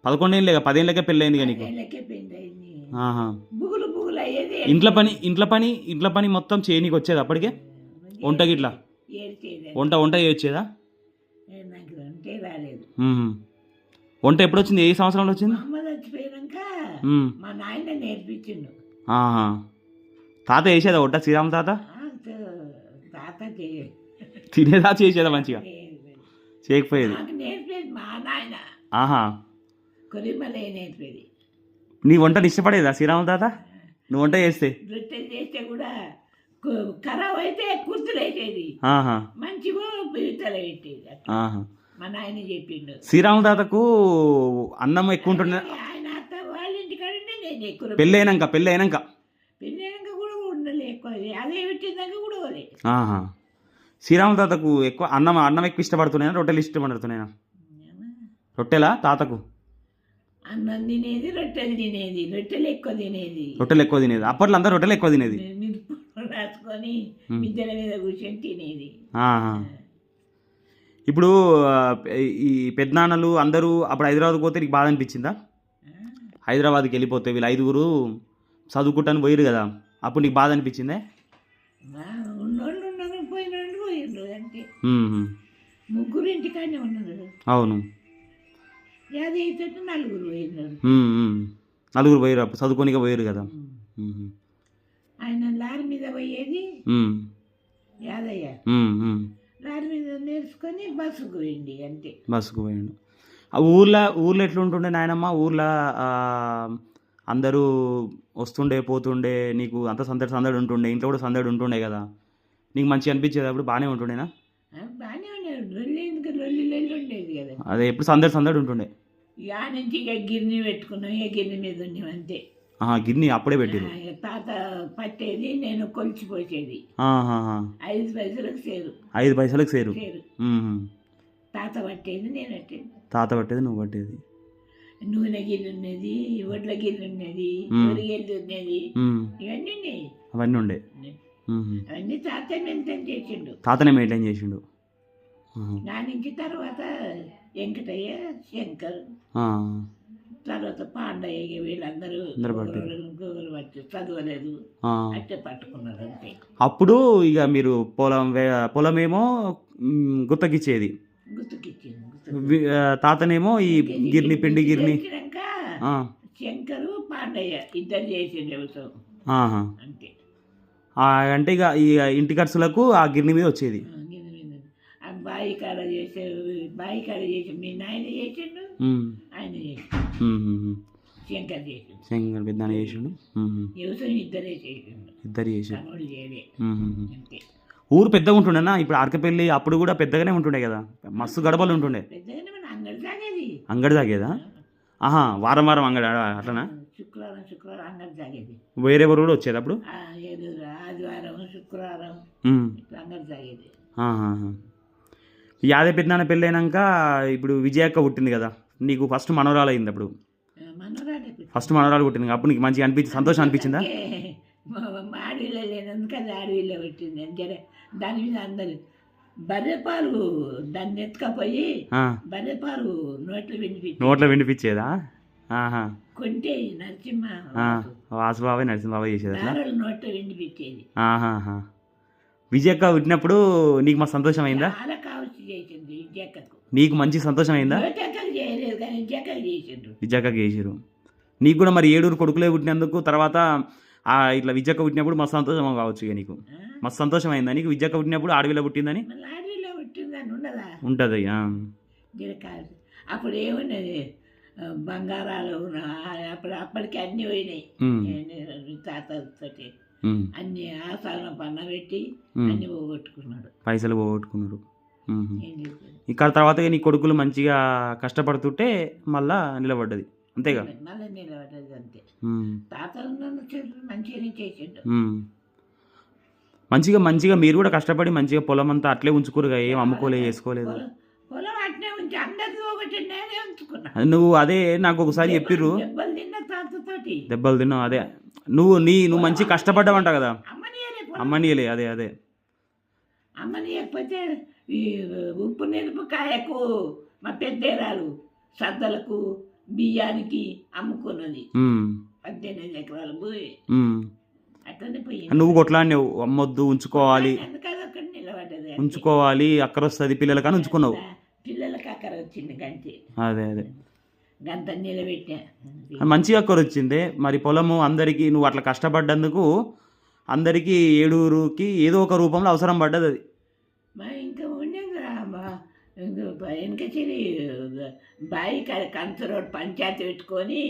11 ఏళ్ళే 10 ఏళ్ళకే పెళ్ళైంది కదా నీకు. ఏళ్ళకే పెయింట్ అయింది. ఆహా. బుగులు బుగులు అయ్యేది. ఇంట్లో పని మొత్తం చేయనీకి వచ్చేది అప్పటికే? వంట గిట్లా ఏడ్చేది. వంట చేయొచ్చేదా? నాకు వంటే రాలేదు. వంట ఎప్పుడు వచ్చింది? ఏ సంవత్సరంలో వచ్చింది? మా అమ్మ చచ్చిపోయినాక మా నాయన నేర్పించిండు. ఆహా. తాత వేసేదా వంట? శ్రీరామ తాత తాత తినేదా చేసేదా మంచిగా? చేయకపోయేది. నాకు నేర్పేది మా నాయన. ఆహా. కొరిమలే నేర్పేది. నీ వంటని ఇష్టపడేదా శ్రీరామ తాత? నువ్వు వంట చేస్తే? రొట్టెలు చేస్తే కూడా ఖరాబ్ అయితే కుర్తులు వేసేది, ఆహా, మంచిగా పివితలు పెట్టేది. ఆహా. మా నాయన చెప్పిండు. శ్రీరామ తాతకు అన్నం ఎక్కువ ఉంటుండే. ఆయన అత్త వాళ్ళ ఇంటికాడంటే నేను ఎక్కువ పెళ్ళైనాక పెళ్ళైనాక కూడా ఉండలే, ఎక్కువ అదే పెట్టిందాక కూడా పోలే. ఆహా. శ్రీరామ తాతకు ఎక్కువ అన్నం ఎక్కువ ఇష్టపడుతున్నాయా, రొట్టెలు ఇష్టపడుతున్నాయా? రొట్టెలా తాతకు? అన్నం తినేది, రొట్టెలు తినేది. రొట్టెలు ఎక్కువ తినేది. అప్పట్లో అందరూ రొట్టెలు ఎక్కువ తినేది. మిరప రాసుకొని మిద్దెల మీద కూర్చొని తినేది. ఆహా. ఇప్పుడు ఈ పెద్దనాన్నలు అందరూ అప్పుడు హైదరాబాద్కి పోతే నీకు బాధ అనిపించిందా? హైదరాబాద్కి వెళ్ళిపోతే వీళ్ళు 5గురు చదువుకుంటాను పోయిరు కదా, అప్పుడు నీకు బాధ అనిపించిందే? ఉన్నోళ్ళు ఉన్నారు, పోయినోళ్ళు పోయిండ్రు అంతే. ముగ్గురు ఇంటికానే ఉన్నారు. అవును. యాదయ్య నలుగురు పోయినారు. నలుగురు పోయారు, చదువుకోనిక పోయారు కదా. ఆయన లారీ మీద పోయేది యాదయ్య. లారీ మీద నేర్చుకొని బస్సుకు పోయింది అంతే. బస్సుకు పోయిండు. ఆ ఊర్లో ఎట్లుంటుండే నాయనమ్మ? ఊర్లో అందరూ వస్తుండే పోతుండే, నీకు అంత సందడి ఉంటుండే, ఇంట్లో కూడా సందడి ఉంటుండే కదా, నీకు మంచిగా అనిపించేది అప్పుడు? బాగానే ఉంటుండేనా? బాగానే ఉండేది. లొల్లి ఉండేది కదా. అదే ఎప్పుడు సందడి ఉంటుండే. ఇక నుంచి ఇక గిర్ని పెట్టుకున్నాం, ఇక గిర్ని మీద ఉన్నాం అంతే. గిర్ని అప్పుడే పెట్టారు. తాత పట్టేది, నేను కొలిచిపోసేది. 5 పైసలకు సేరు. 5 పైసలకు సేరు. తాత పట్టేది, నేను పట్టేది. తాత పట్టేది, నువ్వు పట్టేది. నూనె గిన్నె ఉన్నది, వడ్ల గిన్నె ఉన్నది, వరిగిల్లు ఉన్నది, ఇవన్నీ ఉన్నాయి. అవన్నీ ఉండే. అవన్నీ తాత మెయింటైన్ చేసిండు. నా నుంచి తర్వాత వెంకటయ్య, శంకర్, తర్వాత పాండయ్య, వీళ్ళందరూ చదవలేదు, అట్టే పట్టుకున్నారు అంతే. అప్పుడు ఇక మీరు పొలమేమో గుత్తకిచ్చేది, తాతనేమో ఈ గిర్ని పిండి గిర్ని. శంకరు, పాండయ్య ఇద్దరు చేసిండు వ్యవసాయం అంతే. అంటే ఇక ఈ ఇంటి ఖర్చులకు ఆ గిర్ని మీద వచ్చేది. బాయి కాడ చేసి మీ నాయన చేసిండు, ఆయన చేసిండు, శంకర్ చేసిండు, శంకర్ పెద్ద చేసిండు. వ్యవసాయం ఇద్దరు చేసిండు. అంతే. ఊరు పెద్దగా ఉంటుండేనా? ఇప్పుడు అరకపల్లి అప్పుడు కూడా పెద్దగానే ఉంటుండే కదా, మస్తు గడపలు ఉంటుండే. అంగడి తాగేదా? ఆహా, వారం అంగడి అట్లనా? శుక్రవారం అంగడి తాగేది. వేరే ఎవరు కూడా వచ్చేది అప్పుడు? ఆదివారం, శుక్రవారం అంగడి తాగేది. యాదే పెద్దనాన్న పెళ్ళైనాక ఇప్పుడు విజయక్క పుట్టింది కదా, నీకు ఫస్ట్ మనవరాలు అయింది. అప్పుడు ఫస్ట్ మనవరాలు పుట్టింది, అప్పుడు నీకు మంచిగా సంతోషం అనిపించిందా? ఆడవిలో లేనందుకు అది ఆడవిలో పెట్టింది అంతే. దాని మీద అందరు బర్రెపాలు దాన్ని ఎత్తుకపోయి బర్రెపాలు నోట్లో వినిపించేదా? కొంటే నరసింహ వాసుబాబాయ్ నరసింహబాబాయ్ చేసేదా? నోట్లో వినిపించేది. విజయక్క పుట్టినప్పుడు నీకు మా సంతోషం అయిందా? చాలా కావచ్చు చేసింది విజయక్కకు. నీకు మంచి సంతోషం అయిందా? చేయలేదు కానీ విజయక్కకు చేసిండ్రు. విజయక్కకి చేసారు. నీకు కూడా మరి 7 కొడుకులే పుట్టినందుకు తర్వాత ఇట్లా విజయక్క పుట్టినప్పుడు మస్తు సంతోషం కావచ్చు. ఇక నీకు మస్తు సంతోషం అయిందా నీకు విజయక్క పుట్టినప్పుడు? ఆడవిలో పుట్టిందని ఉంటుంది. అప్పుడు ఏమున్నది, బంగారాలు అప్పటికి అన్ని పోయినాయి. తాతతోటి అన్ని ఆసాల పన్న పెట్టి అన్ని పోగొట్టుకున్నాడు, పైసలు పోగొట్టుకున్నాడు. ఇక్కడ తర్వాత నీ కొడుకులు మంచిగా కష్టపడుతుంటే మళ్ళా నిలబడ్డది అంతేగా? మళ్ళీ నిలబడ్డది అంతే. తాతలు మంచిగానే చేసిండు. మంచిగా మీరు కూడా కష్టపడి మంచిగా పొలం అంతా అట్లే ఉంచుకోరుగా, ఏం అమ్ముకోలేదు, చేసుకోలేదు. పొలం అట్లే ఉంచి అందరిది ఒకటి నేనే ఉంచుకున్నా. నువ్వు అదే నాకు ఒకసారి చెప్పిర్రు, దెబ్బలు తిన్నావు. అదే నువ్వు మంచి కష్టపడ్డావంట కదా, అమ్మనీయలే. అదే అమ్మనీయకపోతే ఈ ఉప్పు మిరపకాయకు మా పెద్దరాలు సద్దలకు బియ్యానికి అమ్ముకున్నది. 18 ఎకరాలు పోయి అట్లనే పోయింది. నువ్వు కొట్లాడినావు, అమ్మొద్దు ఉంచుకోవాలి, అందుకని అక్కడ నిలబడ్డది. ఉంచుకోవాలి అక్కర వస్తుంది పిల్లలకని ఉంచుకున్నావు. పిల్లలకి అక్కడ వచ్చింది గంటే, అదే అదే గంత నిలబెట్టా. మంచిగా అక్కర వచ్చింది. మరి పొలము అందరికీ నువ్వు అట్లా కష్టపడ్డందుకు అందరికీ ఏడుగురికి ఏదో ఒక రూపంలో అవసరం పడ్డది అది. మరి ఇంకా ఉండేది వెనకచిరి బాయి కాడ కంచరోడ్ పంచాయతీ పెట్టుకొని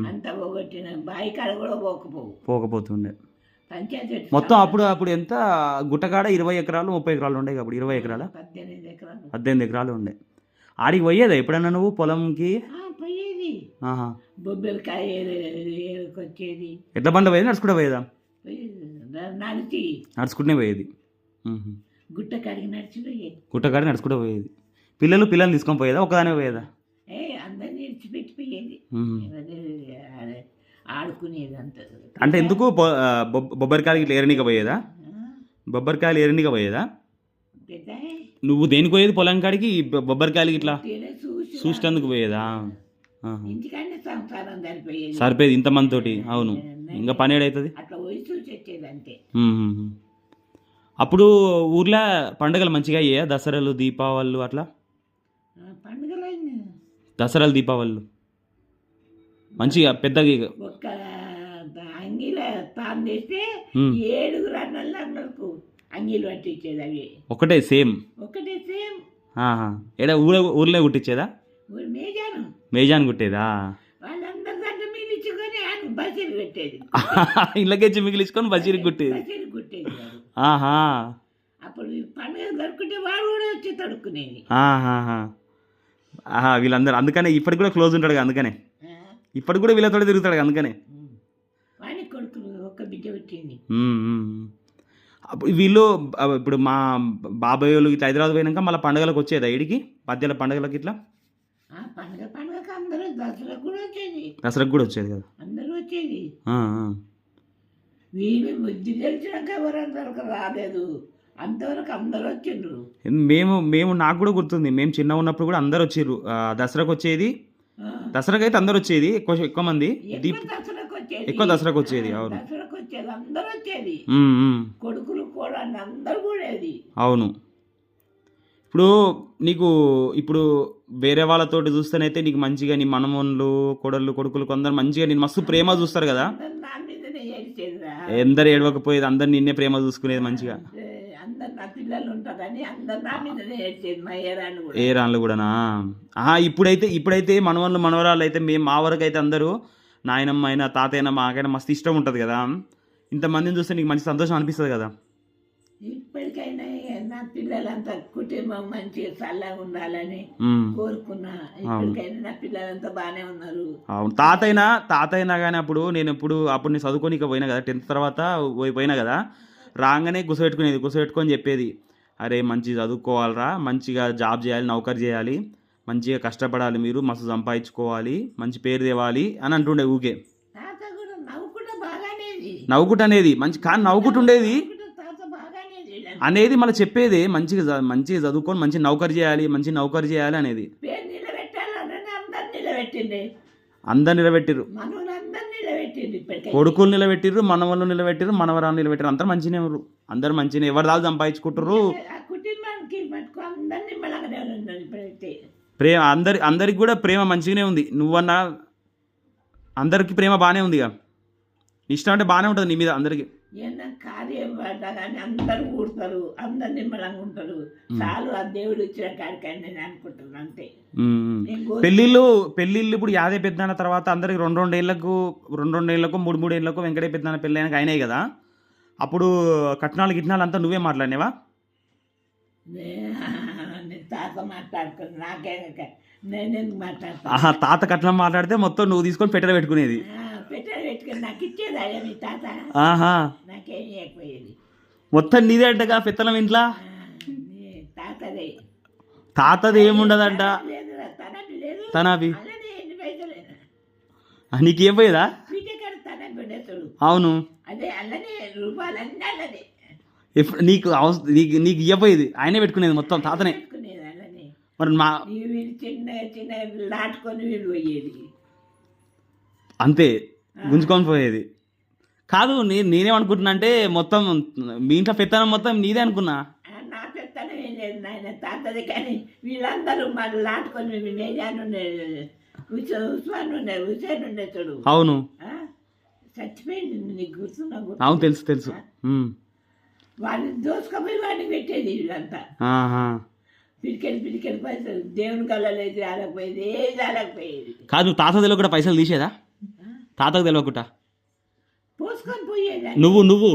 అంత పోగొట్టిన బాయి కాడ కూడా పోకపోతుండే పంచాయతీ మొత్తం. అప్పుడు ఎంత గుట్టకాడ 20 ఎకరాలు 30 ఎకరాలు ఉండే అప్పుడు. 20 ఎకరాలు 18 ఎకరాలు ఉండే. ఆడికి పోయేదా ఎప్పుడన్నా నువ్వు పొలంకి? పోయేది. బొబ్బరికాయ వచ్చేది. ఎట్లా బండ పోయేది? నడుచుకుంటూ పోయేదా? నడుచుకుంటూనే పోయేది. గుట్టకాడికి నడిచిపోయేది. గుట్టకాడికి నడుచుకుంటూ పోయేది. పిల్లల్ని తీసుకొని పోయేదా? ఒకదానే పోయేదా? అందరినీ విడిచిపెట్టిపోయేది, ఆడుకునేది అంత. అంటే ఎందుకు బొబ్బరికాయలు ఇట్లా ఏరనీక పోయేదా? బొబ్బరికాయలు ఏరనీక పోయేదా? నువ్వు దేనికి పోయేది పొలం కాడికి? బొబ్బరికాయలకి ఇట్లా చూసేందుకు పోయేదా? ఇంటికాడే సంసారం సరిపోయేది. సరిపోయేది ఇంతమంది తోటి. అవును, ఇంకా పని ఏడవుతుంది. అట్లా పోయి చూసి వచ్చేది అంతే. అప్పుడు ఊర్లో పండుగలు మంచిగా అయ్యాయా? దసరాలు, దీపావళి అట్లా? పండుగలు దసరాలు, దీపావళి మంచిగా పెద్దగా. ఒక్క అంగీల తాను చేస్తే 7 అన్నలకు అంగీలు పట్టించేది. అవి ఒకటే సేమ్. ఏడా ఊర్లో కుట్టించేదా? మేజాన్ కుట్టేదా? వాళ్ళందరి దాంట్లో మిగిలించుకొని బసీరు పెట్టేది. ఇళ్ళకెచ్చి మిగిలించుకొని బసీరికి కుట్టేది. అప్పుడు పండుగ దొరుకుంటే వాడు కూడా వచ్చి తడుక్కునేది. వీళ్ళందరూ అందుకనే ఇప్పటికి కూడా క్లోజ్ ఉంటాడు. అందుకనే ఇప్పటికి కూడా వీళ్ళతో తిరుగుతాడు. అందుకనే వాడి కొడుకులు ఒక్క బిడ్డ పెట్టింది. వీళ్ళు ఇప్పుడు మా బాబాయ్ వాళ్ళు ఇట్లా హైదరాబాద్ పోయినాక మళ్ళీ పండుగలకు వచ్చేదా ఇడికి? మధ్యలో పండుగలకి ఇట్లా పండుగకి అందరూ దసరాకు కూడా వచ్చేది. దసరాకు కూడా వచ్చేది కదా, అందరూ వచ్చేది. వీళ్ళు బుద్ధి తెలిసినాక ఎవరందరూ రాలేదు, అంతవరకు అందరూ వచ్చిండ్రు. మేము నాకు కూడా గుర్తుంది, మేము చిన్న ఉన్నప్పుడు కూడా అందరు వచ్చిర్రు. దసరాకు వచ్చేది, దసరాకు అయితే అందరు వచ్చేది, ఎక్కువ మంది. ఎక్కువ దసరాకు వచ్చేది. అవును, దసరాకు వచ్చేది, అందరూ వచ్చేది. కొడుకులు కూడా అందరూ కూడా. అవును. ఇప్పుడు వేరే వాళ్ళతోటి చూస్తేనైతే నీకు మంచిగా నీ మనమోళ్ళు, కొడుకులు కొందరు మంచిగా నేను మస్తు ప్రేమ చూస్తారు కదా. ఎందరు ఏడవకపోయేది, అందరు నిన్నే ప్రేమ చూసుకునేది మంచిగా. ఏ రాళ్ళు కూడానా? ఇప్పుడైతే మనవరాళ్ళు అయితే మేము మా వరకు అయితే అందరూ నాయనమ్మ అయినా తాతయ్యనా మాకైనా మస్తు ఇష్టం ఉంటుంది కదా. ఇంతమందిని చూస్తే నీకు మంచి సంతోషం అనిపిస్తుంది కదా. ఇప్పటికైనా నా పిల్లలంతా కుటుంబం మంచిగా చల్లగా ఉండాలని కోరుకున్నా. ఇప్పటికైనా నా పిల్లలంతా బాగానే ఉన్నారు. అవును, తాతయ్యనా కానీ అప్పుడు నేను చదువుకోనికి పోయినా కదా, 10th తర్వాత పోయినా కదా, రాగానే గుసపెట్టుకొని చెప్పేది, అరే మంచిగా చదువుకోవాలరా, మంచిగా జాబ్ చేయాలి, నౌకరీ చేయాలి, మంచిగా కష్టపడాలి, మీరు మస్తు సంపాదించుకోవాలి, మంచి పేరు తేవాలి అని అంటుండే. ఊకే నవ్వుకుంటనేది మంచి, కానీ నవ్వుకుంటుండేది అనేది మళ్ళీ చెప్పేది మంచిగా చదువుకొని మంచి నౌకరీ చేయాలి అనేది. అందరు నిలబెట్టిర్రు, కొడుకులు నిలబెట్టిర్రు, మనవాళ్ళు నిలబెట్టిర్రు, మనవరాలు నిలబెట్టిర్రు. అందరు మంచిగా ఎవరి దాళ్ళు సంపాదించుకుంటారు. ప్రేమ అందరికి కూడా ప్రేమ మంచిగానే ఉంది. నువ్వన్నా అందరికి ప్రేమ బాగానే ఉంది. ఇష్టం అంటే బాగానే ఉంటుంది నీ మీద అందరికి. కార్యం పడ్డా కానీ అందరు కూడతారు, అందరు నిమ్మలంగా ఉంటారు. చాలు ఆ దేవుడు ఇచ్చిన కాడికని నేను అనుకుంటున్నాను అంతే. పెళ్ళిళ్ళు ఇప్పుడు యాదే పెద్దనాన్న తర్వాత అందరికి 2 ఏళ్ళకు 3 ఏళ్ళకు వెంకటే పెద్దనాన్న పెళ్ళి అయినాక అయినాయి కదా. అప్పుడు కట్నాలు అంతా నువ్వే మాట్లాడినావా? తాత మాట్లాడుకుని నాకే నేనెందుకు మాట్లాడతా? తాత కట్నం మాట్లాడితే మొత్తం నువ్వు తీసుకొని పెట్టెలు పెట్టుకునేది. నాకు ఇచ్చేదా మీ తాత? నాకేం ఇవ్వకపోయేది. మొత్తం నీదే అంటగా పెత్తనం ఇంట్లో. తాతది ఏముండదంట. తనవి నీకేం పోయేదా? అవును, అదే అల్లనే రూపాయలన్నీ అల్లనే. ఎప్పుడు నీకు నీకు నీకు ఇవ్వపోయేది ఆయనే పెట్టుకునేది మొత్తం తాతనే. పెట్టుకునేది అలానే. మరి మా వీళ్ళు చిన్న చిన్న నాటుకొని వీళ్ళు పోయేది. అంతే గుంజుకొని పోయేది. కాదు నేనేమనుకుంటున్నా అంటే మొత్తం మీ ఇంట్లో పెత్తనం మొత్తం నీదే అనుకున్నా. నా పెత్తనం ఏం లేదు నాయన, తాతది. కానీ వీళ్ళందరూ మళ్ళీ నాటుకొని నేజాన్ ఉండే, ఉస్మాన్ ఉండే, హుసేన్ ఉండే చూడు. అవును చచ్చిపోయింది, నీకు గుర్తున్నా? అవును తెలుసు తెలుసు. వాళ్ళని దోసుకపోయి వాడిని పెట్టేది వీళ్ళంతా. పిడికెళ్ళి పైసలు దేవుని కళ్ళలేదు రాలేకపోయేది, ఏది రాలేకపోయేది. కాదు తాత తెలియకుండా పైసలు తీసేదా? తాతకు తెలియకుండా పోసుకొని పోయేది. నువ్వు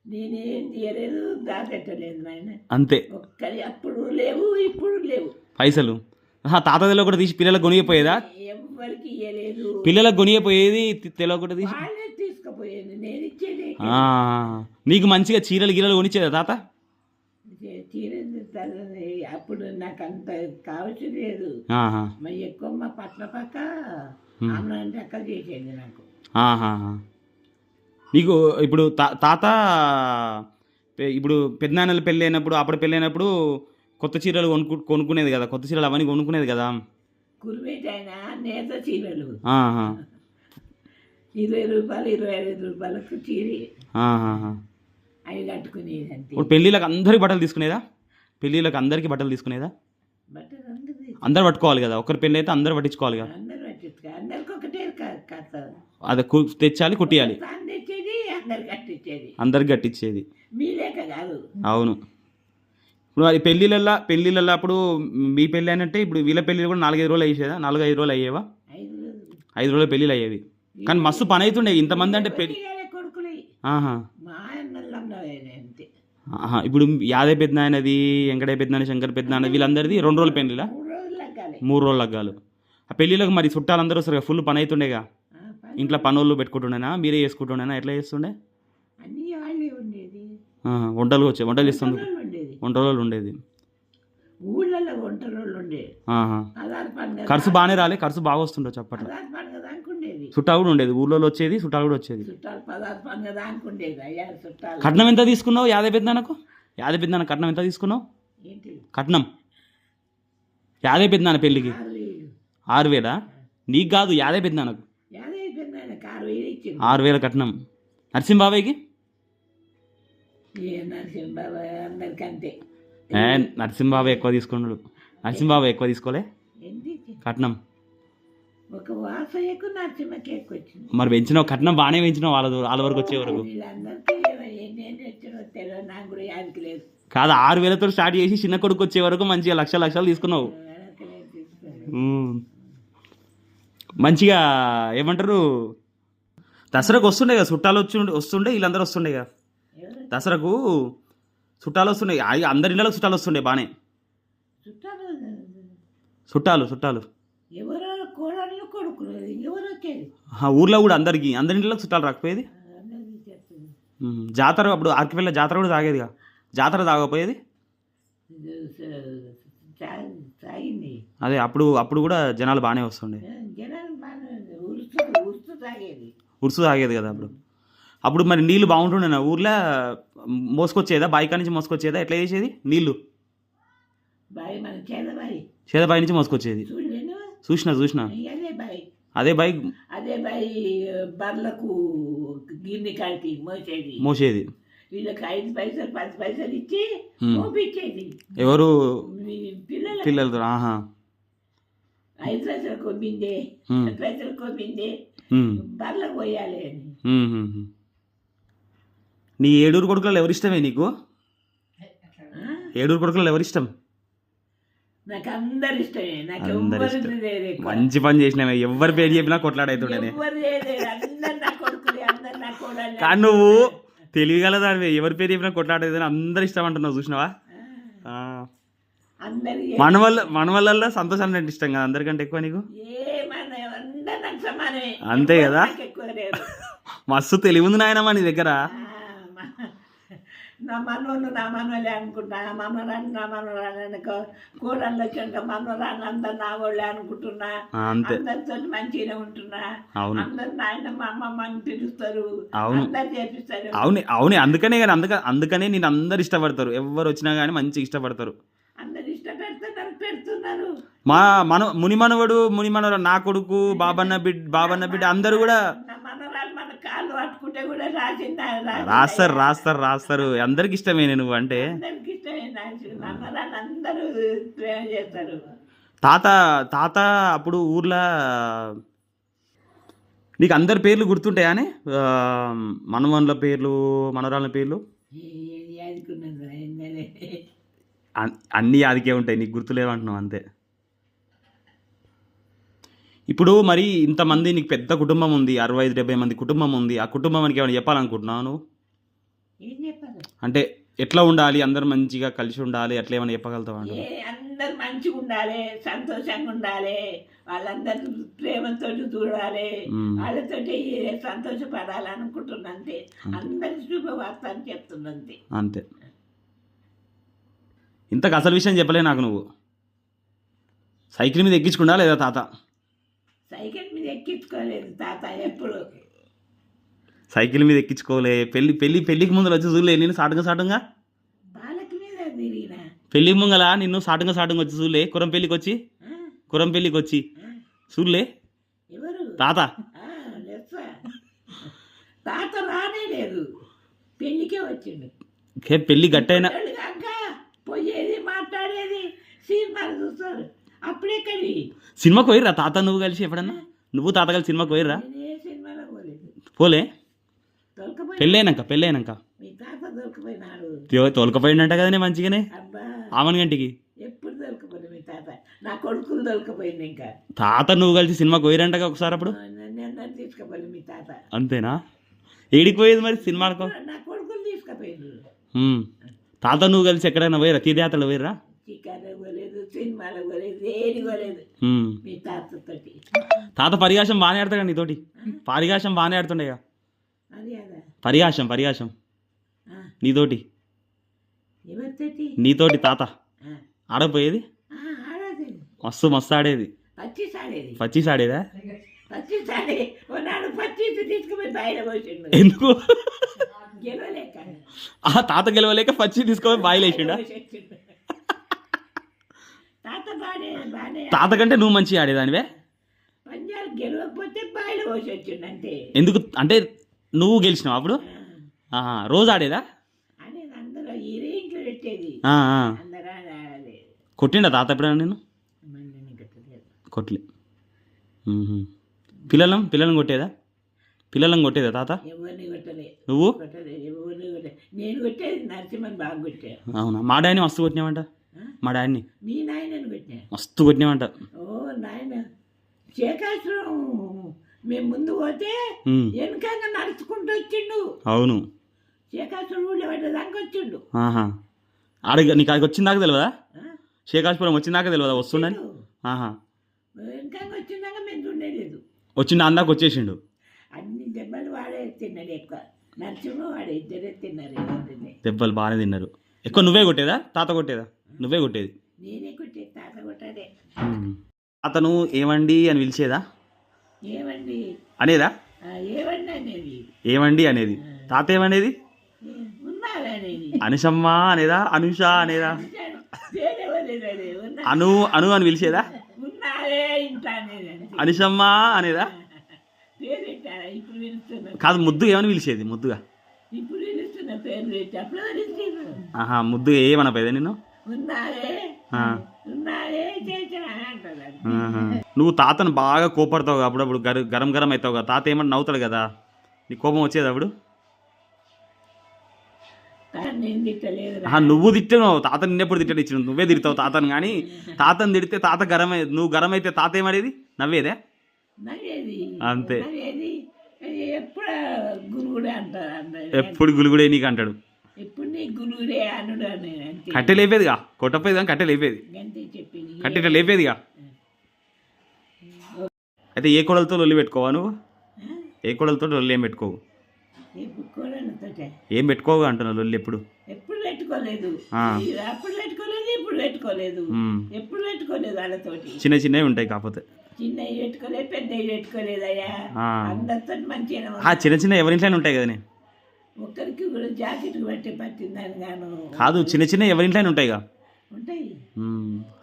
నేనేం తీయలేదు, దాపెట్టలేదు నాయన. అంతే. ఒక్కరి అప్పుడు లేవు, ఇప్పుడు లేవు పైసలు. తాత తెలియకుండా తీసి పిల్లలకు కొనిగిపోయేదా? ఎవరికి ఇయ్యలేదు. పిల్లలకు కొనిగిపోయేది తెలియకుండా తీసి వాళ్ళే తీసుకుపోయేది, నేను ఇచ్చేది. నీకు మంచిగా చీరలు గిరలు కొనిచ్చేదా తాత? తీరేది అప్పుడు నాకు అంత కావచ్చు లేదు. మరి ఎక్కువ మా పట్ల పక్క అంటే అక్క చేసేది నాకు. నీకు ఇప్పుడు తాత ఇప్పుడు పెద్దనాన్నలు పెళ్ళి అయినప్పుడు, అప్పుడు పెళ్ళి అయినప్పుడు కొత్త చీరలు కొనుక్కునేది కదా, కొత్త చీరలు అవన్నీ కొనుక్కునేది కదా. కురిమేట ఆయన నేత చీరలు 20 రూపాయలు 25 రూపాయలకు చీర అవి కట్టుకునేది. అంతే. ఇప్పుడు పెళ్ళిళ్ళకి అందరికి బట్టలు తీసుకునేదా? పెళ్ళిళ్ళకి అందరికి బట్టలు తీసుకునేదా? బట్టలు అందరు పట్టుకోవాలి కదా, ఒకరి పెళ్ళి అయితే అందరు పట్టించుకోవాలి కదా. అందరు పట్టించుకో, అందరికి ఒకటే అది తెచ్చాలి కుట్టియాలి, తెచ్చేది అందరికి కట్టించేది, అందరికి కట్టించేది. మీలేక కాదు. అవును. ఇప్పుడు అది పెళ్ళిళ్ళల్లో అప్పుడు మీ పెళ్ళి అయినట్టే ఇప్పుడు వీళ్ళ పెళ్ళిళ్ళు కూడా 4-5 రోజులు అయ్యేదా? 4-5 రోజులు అయ్యేవా? 5 రోజుల పెళ్ళిళ్ళు అయ్యేవి. కానీ మస్తు పని అవుతుండే ఇంతమంది అంటే పెళ్ళి. కొడుకులు అంతే. ఇప్పుడు యాదయ్య పెద్దనాయనది, వెంకటయ్య పెద్దనాయన, శంకర్ పెద్దనాయన వీళ్ళందరిది 2 రోజుల పెళ్ళిలా? 3 రోజులు లగ్గాలు. ఆ పెళ్ళిళ్ళకి మరి చుట్టాలందరూ వస్తారు కదా, ఫుల్ పని అవుతుండేగా. ఇంట్లో పనులు పెట్టుకుంటుండేనా, మీరే చేసుకుంటుండేనా, ఎట్లా చేస్తుండే? వంటలు చేస్తుండే, వంట రోజులు ఉండేది. ఊళ్ళలో వంట రోజులు ఉండేది. ఖర్చు బాగానే రాలే, ఖర్చు బాగా వస్తుండే చప్పట్లో. చుట్టాలు కూడా ఉండేది, ఊళ్ళో వచ్చేది, చుట్టాలు కూడా వచ్చేది. కట్నం ఎంత తీసుకున్నావు యాదయ్య పెద్దనాన్నకు? యాదయ్య పెద్దనాన్న కట్నం ఎంత తీసుకున్నావు? కట్నం యాదయ్య పెద్దనాన్న పెళ్ళికి 6,000? నీకు కాదు, యాదయ్య పెద్దనాన్నకు 6,000 కట్నం. నరసింహబాబాయ్కి? నరసింహబాబాయ్ ఎక్కువ తీసుకున్నాడు. నరసింహబాబాయ్ ఎక్కువ తీసుకోలే కట్నం. మరి పెంచినావు కట్నం, బాగానే పెంచినావు వాళ్ళ వరకు వచ్చే వరకు. కాదు 6,000తో స్టార్ట్ చేసి చిన్న కొడుకు వచ్చే వరకు మంచిగా లక్షలు తీసుకున్నావు. మంచిగా ఏమంటారు, దసరాకు వస్తుండే కదా చుట్టాలు వస్తుండే, వీళ్ళందరూ వస్తుండే కదా దసరాకు చుట్టాలు వస్తుండే, అందరి ఇళ్ళకి చుట్టాలు వస్తుండే బాగానే. చుట్టాలు ఊర్లో కూడా అందరి ఇంట్లోకి చుట్టాలు రాకపోయేది. జాతర అప్పుడు ఆర్కిపల్లి జాతర కూడా తాగేదిగా, జాతర తాగపోయేది. అదే అప్పుడు కూడా జనాలు బాగానే వస్తుండే, ఉరుసు తాగేది కదా అప్పుడు మరి నీళ్ళు బాగుంటుండే ఊర్లో. మోసుకొచ్చేదా బాయికా నుంచి మోసుకొచ్చేదా, ఎట్లా చేసేది నీళ్ళు? చేదబాయి నుంచి మోసుకొచ్చేది. చూసిన అదే బాయి బర్లకు గిన్నె కాడికి మోసేది. వీళ్ళకి 5 పైసలు 10 పైసలు ఇచ్చి మోపించేది. ఎవరు? పిల్లలతో. 5 పైసలు కొమ్మిందే, 10 పైసలు కొమ్మిందే బర్లకు పోయాలి అని. నీ 7 కొడుకులలో ఎవరిష్టమే నీకు? 7 కొడుకులలో ఎవరిష్టం? నాకు అందరు ఇష్టమే. మంచి పని చేసినావే, ఎవరి పేరు చెప్పినా కొట్లాడైతుండే. కానీ నువ్వు తెలియగలదానివే, ఎవరి పేరు చెప్పినా కొట్లాడైతే అందరు ఇష్టం అంటున్నావు చూసినావా? మన వల్ల సంతోషాన్ని అంటే ఇష్టం కదా అందరికంటే ఎక్కువ నీకు. అంతే కదా, మస్తు తెలివి ఉంది నాయనమ్మా నీ దగ్గర. నా మనవలే అనుకుంటా, మనవరాన్ని కూరళ్ళు వచ్చాక మనవరాన్ని అందరు నా వాళ్ళే అనుకుంటున్నా, అంతే. అందరితో మంచిగానే ఉంటున్నా, అవును అందరు నాయన మా అమ్మమ్మ అని పిలుస్తారు, అవును అందరు చేపిస్తారు. అవునే అందుకనే కానీ అందుకనే నేను అందరు ఇష్టపడతారు, ఎవరు వచ్చినా కానీ మంచిగా ఇష్టపడతారు. అందరు ఇష్టపెడుతున్నారు, పెడుతున్నారు. మా మునిమనవడు నా కొడుకు బాబన్న బిడ్డ అందరూ కూడా నా మనవరాలు మన కాళ్ళు పట్టుకుంటే కూడా రాస్తారు అందరికి ఇష్టమే నువ్వు అంటే. అందరికి ఇష్టమే. మనవరాలు అందరూ ప్రేమ చేస్తారు. తాత అప్పుడు ఊర్లో నీకు అందరి పేర్లు గుర్తుంటాయా అని, మనవన్ల పేర్లు మనవరాళ్ళ పేర్లు అన్నీ యాదికే ఉంటాయి, నీకు గుర్తులేవంటున్నావు అంతే. ఇప్పుడు మరి ఇంతమంది నీకు పెద్ద కుటుంబం ఉంది, 65-70 మంది కుటుంబం ఉంది, ఆ కుటుంబానికి ఏమైనా చెప్పాలనుకుంటున్నావు నువ్వు? ఏం చెప్పాలి అంటే ఎట్లా ఉండాలి, అందరు మంచిగా కలిసి ఉండాలి, అట్లా ఏమైనా చెప్పగలుగుతావా? అందరు మంచిగా ఉండాలి, సంతోషంగా ఉండాలి, వాళ్ళందరూ ప్రేమతో చూడాలి, వాళ్ళతోటి సంతోషపడాలి అనుకుంటున్నా అంతే. అందరికి శుభవార్త అని చెప్తున్నా అంతే. ఇంతకు అసలు విషయం చెప్పలే నాకు నువ్వు. సైకిల్ మీద ఎక్కించుకున్నా లేదా తాత? సైకిల్ మీద ఎక్కించుకోలేదు తాత ఎప్పుడు. సైకిల్ మీద ఎక్కించుకోలే. పెళ్ళికి ముందర వచ్చి చూడలే నేను సాటుగా బాలకి మీద తిరిగిన పెళ్లి ముంగల నిన్ను సాటుగా వచ్చి చూడలే? కురం పెళ్ళికి వచ్చి చూడలే ఎవరు? తాత. తాత రానే లేదు, పెళ్ళికే వచ్చిండు. పెళ్ళి గట్టయినా పోయేది మాట్లాడేది సినిమాలు చూస్తారు. అప్పుడెక్కడి సినిమాకి పోయిర్రా తాత నువ్వు కలిసి ఎప్పుడన్నా? నువ్వు తాత కలిసి సినిమాకి పోయిర్రా? సినిమాలో పోలే. తొలకపోయినాక మీ తాత తోలుకపోయిందంట కదనే మంచిగానే ఆమెను గంటికి. ఎప్పుడు తొలకపోయింది మీ తాత? నా కొడుకులు తొలకపోయింది. ఇంకా తాత నువ్వు కలిసి సినిమాకి పోయిరంట ఒకసారి అప్పుడు? తీసుకుపోయింది మీ తాత. అంతేనా? ఏడికి పోయేది మరి సినిమాలకు? నా కొడుకులు తీసుకుపోయింది. తాత నువ్వు కలిసి ఎక్కడైనా పోయిరా? తీర్థయాత్రలు పోయిర్రా? చికెన్ పోలేదు, సినిమాలు పోలేదు, ఏది పోలేదు మీ తాతతోటి. తాత పరిహాసం బాగానే ఆడతాడు నీతోటి. పరిహాసం బాగానే ఆడుతుండే. పరిహాసం నీతోటి నీతోటి తాత ఆడపోయేది? మస్తు ఆడేది. పచ్చిస్ ఆడేదా? ఎందుకు? తాత గెలవలేక పచ్చి తీసుకొని బాయిలేసిండా? తాత కంటే నువ్వు మంచిగా ఆడేదానివే. ఎందుకు అంటే నువ్వు గెలిచినావు అప్పుడు? రోజు ఆడేదా? కొట్టిండా తాత ఎప్పుడైనా నేను? కొట్టలే. పిల్లలను కొట్టేదా? పిల్లలను కొట్టేదా తాత? నువ్వు? నేను కొట్టేది నరసింహని బాగా కొట్టా. అవునా? మా డాడీని మస్తు కొట్టినావంట. మా డాడీని మీ నాయనని కొట్టినా మస్తు కొట్టినావంట. ఓ నాయన శేఖాశ్వరం మేము ముందు పోతే వెనకంగా నడుచుకుంటూ వచ్చిండు. అవును, శేఖాశ్వరం ఊళ్ళో పడ్డదాకా వచ్చిండు. ఆడ నీకు అక్కడికి వచ్చిందాక తెలియదా? శేఖాశ్వరం వచ్చిందాక తెలియదా వస్తుండని? వెనకంగా వచ్చిందాక మేము చూడలేదు. వచ్చిండు అందాక వచ్చేసిండు. అన్ని దెబ్బలు వాడే తిన్నాడు ఎక్కువ. నరసింహ వాడే ఇద్దరే తిన్నారు. దెబ్బలు బాగానే తిన్నారు. ఎక్కువ నువ్వే కొట్టేదా తాత కొట్టేదా? నువ్వే కొట్టేది. నేనే కొట్టేది, తాత కొట్టాడే. అతను ఏమండి అని పిలిచేదా? ఏమండి అనేదా? ఏమండి అనేది. ఏమండి అనేది. తాత ఏమనేది? అనుషమ్మ అనేదా? అనుష అనేదా? అను అని పిలిచేదా? అనుషమ్మ అనేదా? కాదు, ముద్దు ఏమని పిలిచేది? ముద్దుగా ముద్దు ఏమన్నా పోయేదా నిన్ను? నువ్వు తాతను బాగా కోపడతావు అప్పుడప్పుడు, గరం అవుతావు కదా. తాత ఏమన్నా నవ్వుతాడు కదా, నీ కోపం వచ్చేది అప్పుడు? నువ్వు తిట్టావు తాత, నిన్నెప్పుడు తిట్టడు ఇచ్చిన నువ్వే తిడతావు తాతను. కానీ తాతను తిడితే తాత నువ్వు గరం అయితే తాత ఏమనేది? నవ్వేదే? అంతే. ఎప్పుడు గులుగుడే నీకు అంటాడు. కట్టె లేపేదిగా, కొట్టపోయేది కానీ కట్టె లేపేది. కట్టె లేపేదిగా. అయితే ఏ కొడలతో లొల్లి పెట్టుకోవా నువ్వు? ఏ కొడలతో లొల్లి ఏం పెట్టుకోవు? ఇప్పుడు కోడలతోటే ఏం పెట్టుకోగా అంటున్నావు లొల్లి ఎప్పుడు? ఎప్పుడు పెట్టుకోలేదు, ఆ. అప్పుడు పెట్టుకోలేదు, ఇప్పుడు పెట్టుకోలేదు, ఉమ్. ఎప్పుడు పెట్టుకోలేదు వాళ్ళతోటి. చిన్న చిన్నవి ఉంటాయి కాకపోతే. చిన్నవి పెట్టుకోలేదు, పెద్దవి పెట్టుకోలేదు అయ్యా. ఆ. అందరితో మంచిగా చిన్న చిన్న ఎవరింట్లోనే ఉంటాయి కదనే. ఒక్కరికి కూడా జాకెట్ బట్టి పట్టిందని గాను కాదు, చిన్న చిన్న ఎవరింట్లోనే ఉంటాయిగా. ఉంటాయి.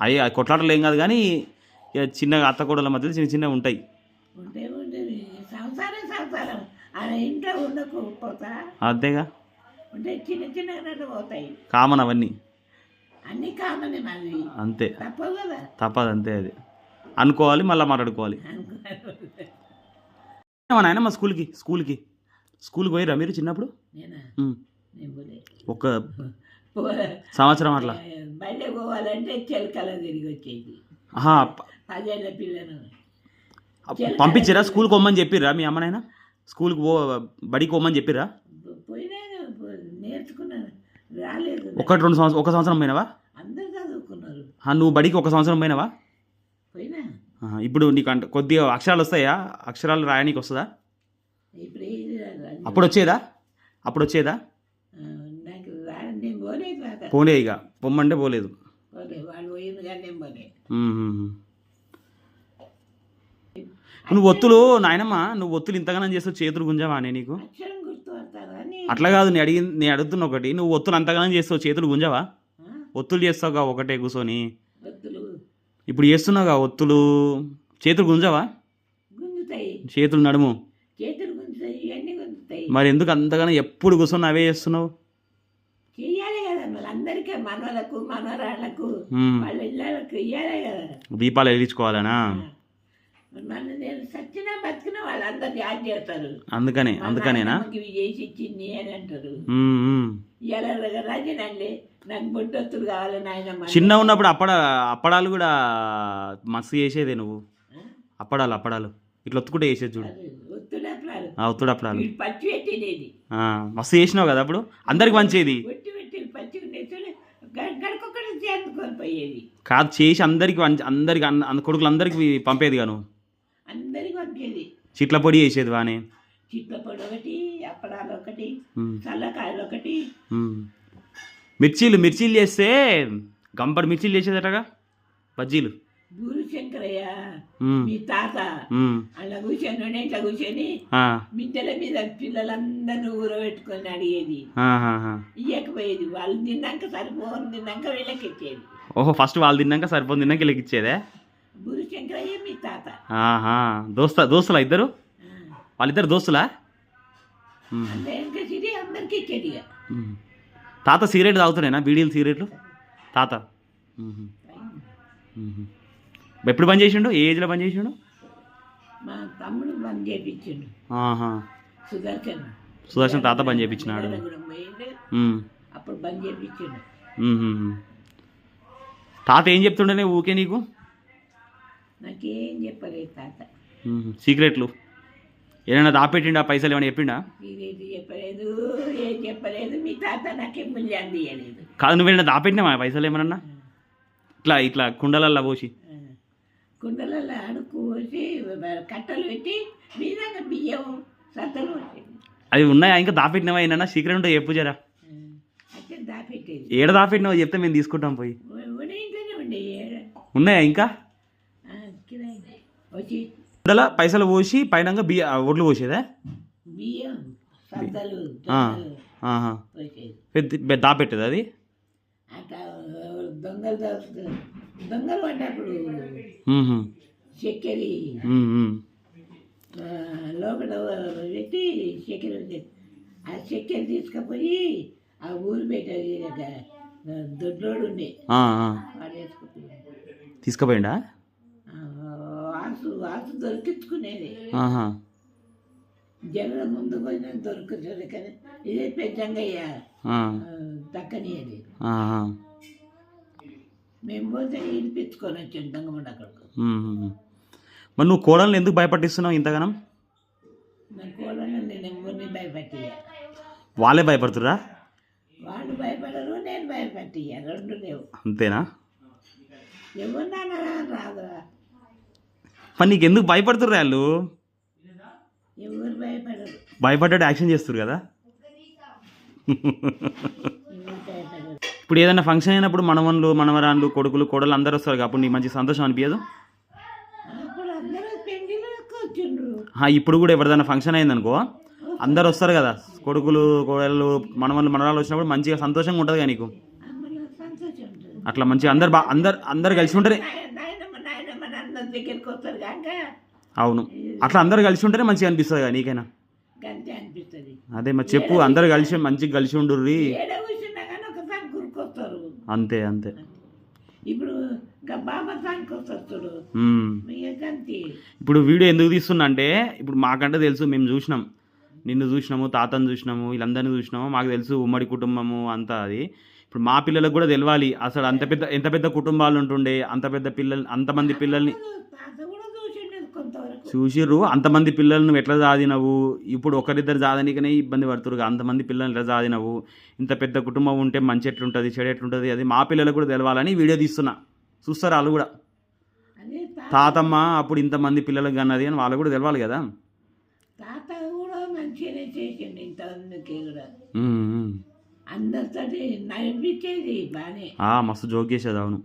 అవి కొట్లాటలు ఏం కాదు కానీ ఇక చిన్నగా అత్త కోడల మధ్యలో చిన్న చిన్నవి ఉంటాయి. ఉంటాయి ఉంటుంది. సంసారం ఆయన ఇంట్లో ఉండకపోతా అంతేగా, ఉంటాయి, చిన్న చిన్నగా పోతాయి. కామన్ అవన్నీ. అన్నీ కామనే మాది, అంతే, తప్పవు కదా. తప్పదు అంతే. అది అనుకోవాలి, మళ్ళీ మాట్లాడుకోవాలి. నాయనమ్మ స్కూల్కి పోయిరా మీరు చిన్నప్పుడు? నేనా? ఉమ్. నేను పోలే. ఒక సంవత్సరం అట్లా. బయట పోవాలంటే చిలకల తిరిగి వచ్చేది. ఆహా, 10 ఏళ్ళ పిల్లను పంపించిరా స్కూల్కి పోమని చెప్పిర్రా మీ అమ్మనైనా? స్కూల్కి బడికి పోమని చెప్పిర్రా? పోయినా నేర్చుకున్నాను, రాలేదు. ఒక సంవత్సరం పోయినావా? అందరు చదువుకున్నారు. నువ్వు బడికి ఒక సంవత్సరం పోయినావా? పోయినా. ఇప్పుడు నీకు అంటే కొద్దిగా అక్షరాలు వస్తాయా? అక్షరాలు రాయడానికి వస్తుందా? ఇప్పుడు అప్పుడు వచ్చేదా? నాకు నేను పోలేదు. పోలే, ఇక పొమ్మంటే పోలేదు. వాళ్ళు పోయింది కానీ నేను పోలే. నువ్వు ఒత్తులు నాయనమ్మ, నువ్వు ఒత్తులు ఇంతగానం చేస్తావు, చేతులు గుంజావా అనే నీకు? అక్షరం గుర్తుపడతారా అని. అట్లా కాదు, నేను అడుగుతున్నా ఒకటి. నువ్వు ఒత్తులు అంతగానం చేస్తావు, చేతులు గుంజావా? ఒత్తులు చేస్తావుగా ఒకటే కూర్చొని. ఒత్తులు ఇప్పుడు చేస్తున్నావుగా ఒత్తులు, చేతులు గుంజావా? గుంజుతాయి. చేతులు నడుము. చేతులు గుంజుతాయి, ఇవన్నీ గుంజుతాయి. మరి ఎందుకు అంతగానో ఎప్పుడు కూర్చొని అవే చేస్తున్నావు? చెయ్యాలి కదా మరి, అందరికీ మనవలకు మనవరాళ్ళకు వాళ్ళ ఇళ్ళకు ఇయ్యాలి కదా. దీపాలు వెలిగించుకోవాలనా? నేను సచ్చినా బతికినా వాళ్ళందరూ యాడ్ చేస్తారు. అందుకనేనా ఇవి చేసి ఇచ్చింది అని అంటారు. ఇలా రాజనండి, నాకు బొట్టొత్తులు కావాలి నాయనమ్మ. చిన్న ఉన్నప్పుడు అప్పడాలు కూడా మస్తు చేసేదే నువ్వు. అప్పడాలు ఇట్లా ఒత్తుకుంటే చేసేది చూడు. ఒత్తుడప్పడాలు పచ్చి పెట్టినది మస్తు చేసినావు కదా అప్పుడు. అందరికి మంచిది. ఒట్టి పెట్టి పచ్చి గడకొక్కడి చేతుకొని పోయేది కాదు, చేసి అందరికి కొడుకులందరికి పంపేది గాను. అందరికి పంపేది. చిట్ల పొడి చేసేది వానే. చిట్ల పొడి ఒకటి, అప్పడాలు ఒకటి, చల్లకాయలు ఒకటి. మిర్చీలు చేస్తే గంపడి మిర్చీలు చేసేదటగా, బజ్జీలు. గురు శంకరయ్య మీ తాత అలా కూర్చొని ఇట్లా కూర్చొని మిద్దెల మీద పిల్లలందరినీ ఊరబెట్టుకొని అడిగేది, ఇయ్యకపోయేది. వాళ్ళు తిన్నాక తిన్నాక వీళ్ళకి ఇచ్చేది. ఓహో, ఫస్ట్ వాళ్ళు తిన్నాక తిన్నాక వీళ్ళకి ఇచ్చేదే. గురు శంకరయ్య మీ తాత. దోస్తులా ఇద్దరు? వాళ్ళిద్దరు దోస్తులా? అందరికి ఇచ్చేది. తాత సిగరెట్ తాగుతున్నాయినా, బీడీలు సిగరెట్లు తాత? ఎప్పుడు బంద్ చేసిండు? ఏ ఏజ్లో బంద్ చేసిండు? మా తమ్ముడు బంద్ చేయించిండు. సుదర్శన్ తాత బంద్ చేయించినాడు. అప్పుడు బంద్ చేయించిండు. తాత ఏం చెప్తుండే ఊకే నీకు? నాకేం చెప్పలేదు తాత. సీక్రెట్లు ఏమైనా దాపెట్టిండా? పైసలు ఏమైనా చెప్పిండా? చెప్పలేదు, ఏం చెప్పలేదు. మీ తాత నాకేం మూల్యం తీయలేదు. కాదు, నువ్వేమైనా దాపెట్టినావా పైసలు ఏమన్నా? ఇట్లా కుండలల్లో పోసి, కుండలలో అడుక్కు పోసి కట్టలు పెట్టి మీద బియ్యం సత్తలు వచ్చేది. అవి ఉన్నాయా ఇంకా? దాపెట్టినావా ఏమన్నా? సీక్రెట్ ఉంటే చెప్పు జరా. అయితే దాపెట్టేది. ఏడ దాపెట్టినావో చెప్తే మేము తీసుకుంటాం పోయి. ఇంట్లోనే ఉండే. ఉన్నాయా ఇంకా? వచ్చి కుండల పైసలు పోసి పైన ఒడ్లు పోసేదా? బియ్యం సత్తలు దాపెట్టేది అది. అట్లా దొంగలు పడ్డప్పుడు చక్కెర లోపల పెట్టి ఆ చక్కెర తీసుకుపోయి ఆ ఊరు పెట్టేది. దొడ్లోడు ఉండే వాడు తీసుకుపోయిండా? వాసు దొరికించుకునేది. జల్ల ముందు పోయినా దొరుకుతుంది కానీ ఇదే పెద్దంగయ్య దక్కని అది. మేము పోతే ఇనిపించుకొని వచ్చాను దొంగమండి అక్కడికి. మరి నువ్వు కోడల్ని ఎందుకు భయపట్టిస్తున్నావు ఇంతగానం? నా కోడలు నేను ఎవరిని భయపట్టియా. వాళ్ళే భయపడుతురా? వాళ్ళు భయపడరు, నేను భయపట్టియా. రెండు లేవు. అంతేనా? ఎవరినా రాదురా. మరి నీకు ఎందుకు భయపడుతుర్రా వాళ్ళు? ఎవరు భయపడరు. భయపడ్డట్టు యాక్షన్ చేస్తారు కదా. ఇప్పుడు ఏదైనా ఫంక్షన్ అయినప్పుడు మనవన్లు మనవరాన్లు కొడుకులు కోడలు అందరూ వస్తారు కదా, అప్పుడు నీకు మంచి సంతోషం అనిపించదు? అప్పుడు అందరూ పెళ్లిలోకి వచ్చిండ్రు. ఇప్పుడు కూడా ఎవరిదైనా ఫంక్షన్ అయిందనుకో అందరు వస్తారు కదా, కొడుకులు కోడళ్ళు మనవన్లు మనవరాలు వచ్చినప్పుడు మంచిగా సంతోషంగా ఉంటుంది కదా నీకు. అందులో సంతోషం ఉంటుంది. అట్లా మంచిగా అందరు కలిసి ఉంటారే. నాయనమ్మ అందరి దగ్గరికి వస్తారు కాక అవును, అట్లా అందరు కలిసి ఉంటేనే మంచిగా అనిపిస్తుంది కదా నీకైనా. గంతే అనిపిస్తుంది. అదే మరి చెప్పు, అందరు కలిసి మంచిగా కలిసి ఉండుర్రి. ఏడ కూర్చున్నా కానీ ఒకసారి గురికొస్తారు. అంతే అంతే. ఇప్పుడు బాబా సానికి వస్తారు చూడు, గంతే. ఇప్పుడు వీడియో ఎందుకు తీస్తున్నా అంటే, ఇప్పుడు మాకంటే తెలుసు, మేము చూసినాం, నిన్ను చూసినాము, తాతను చూసినాము, వీళ్ళందరినీ చూసినాము, మాకు తెలుసు ఉమ్మడి కుటుంబము అంతా. అది ఇప్పుడు మా పిల్లలకు కూడా తెలియాలి అసలు ఎంత పెద్ద కుటుంబాలు ఉంటుండే, అంతమంది పిల్లల్ని తాత కూడా చూసిండేది కొంతవరకు. చూసిర్రు. అంతమంది పిల్లలు నువ్వు ఎట్లా సాధినవు, ఇప్పుడు ఒకరిద్దరు సాధనికనే ఇబ్బంది పడుతురు, అంతమంది పిల్లలు ఎట్లా సాధినవు, ఇంత పెద్ద కుటుంబం ఉంటే మంచి ఎట్లుంటుంది చెడు ఎట్లుంటుంది, అది మా పిల్లలకు కూడా తెలవాలని వీడియో తీస్తున్నా. చూస్తారు వాళ్ళు కూడా, తాతమ్మ అప్పుడు ఇంతమంది పిల్లలకు కన్నది అని వాళ్ళు కూడా తెలవాలి కదా. తాత కూడా మంచిగానే చేసిండు ఇంతమందికి కూడా, అందరితో నడిపించేది బాగానే. మస్తు జోక్ చేసేది. అవును,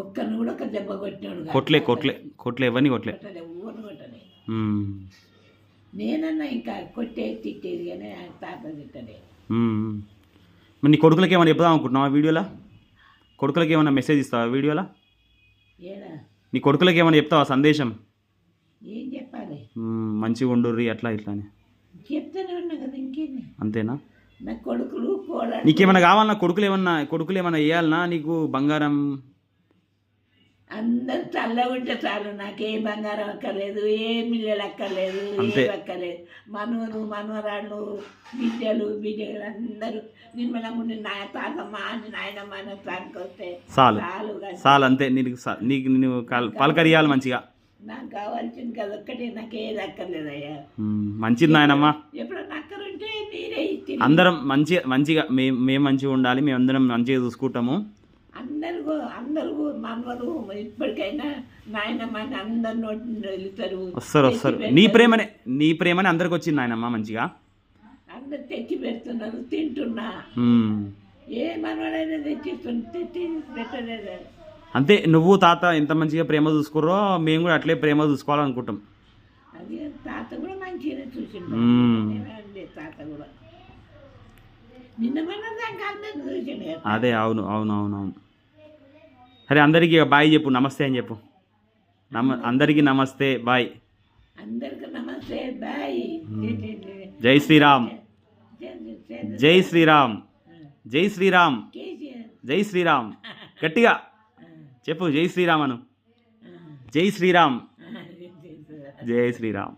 ఒక్కరిని కూడా ఒక దెబ్బ కొట్టినాడు. కొట్లే ఎవరిని కొట్లే. ఊరు కొట్టలే. నేనన్నా ఇంకా కొట్టేది తిట్టేది కానీ ఆయన తాత తిట్టలే. మరి నీ కొడుకులకి ఏమైనా చెప్దాం అనుకుంటున్నావా వీడియోలో? కొడుకులకి ఏమైనా మెసేజ్ ఇస్తావా వీడియోలో? ఏడా నీ కొడుకులకి ఏమైనా చెప్తావా సందేశం? ఏం చెప్పాలి? మంచిగా ఉండుర్రి అట్లా ఇట్లా అని చెప్తానే ఉన్నా కదా, ఇంకేంది. అంతేనా? నా కొడుకులు కోడలు. నీకేమైనా కావాలన్నా కొడుకులు ఏమన్నా వేయాలన్నా నీకు బంగారం? అందరు చల్లగా ఉంటే చాలు, నాకే బంగారం అక్కర్లేదు, ఏ మిల్లలు అక్కర్లేదు, ఏం అక్కర్లేదు. మనవరాళ్ళు బిడ్డలు అందరూ నిమ్మలంగా ఉండి నా తాతమ్మ అని నాయనమ్మ అని తానికి వస్తే చాలు అంతే. నీకు పలకరియాలి మంచిగా. నాకు కావాల్సింది కదా ఒక్కటే, నాకేది అక్కర్లేదు అయ్యా. మంచిది నాయనమ్మ. ఎప్పుడన్నా అక్కరుంటే మీరే ఇచ్చి అందరం మంచిగా మేము మంచిగా ఉండాలి, మేము అందరం మంచిగా చూసుకుంటాము. అందరూ మనవరు ఇప్పటికైనా నాయనమ్మ అని అందరు నోటి వెళ్తారు, వస్తారు. నీ ప్రేమనే అందరికి వచ్చింది నాయనమ్మ మంచిగా. అందరు తెచ్చి పెడుతున్నారు, తింటున్నా. ఏ మనవాడైనా తెచ్చి పెట్టలేదు. అంతే, నువ్వు తాత ఎంత మంచిగా ప్రేమ చూసుకోరో మేము కూడా అట్లే ప్రేమ చూసుకోవాలనుకుంటాం. అది తాత కూడా మంచిగానే చూసిండు. తాత కూడా నిన్న దానికి అందరు చూసిండు. అదే అవును. సరే, అందరికీ బాయ్ చెప్పు, నమస్తే అని చెప్పు. అందరికీ నమస్తే, బాయ్. అందరికీ నమస్తే, బాయ్. జై శ్రీరామ్, జై శ్రీరామ్, జై శ్రీరామ్, జై శ్రీరామ్. గట్టిగా చెప్పు, జై శ్రీరామ్ అను. జై శ్రీరామ్, జై శ్రీరామ్.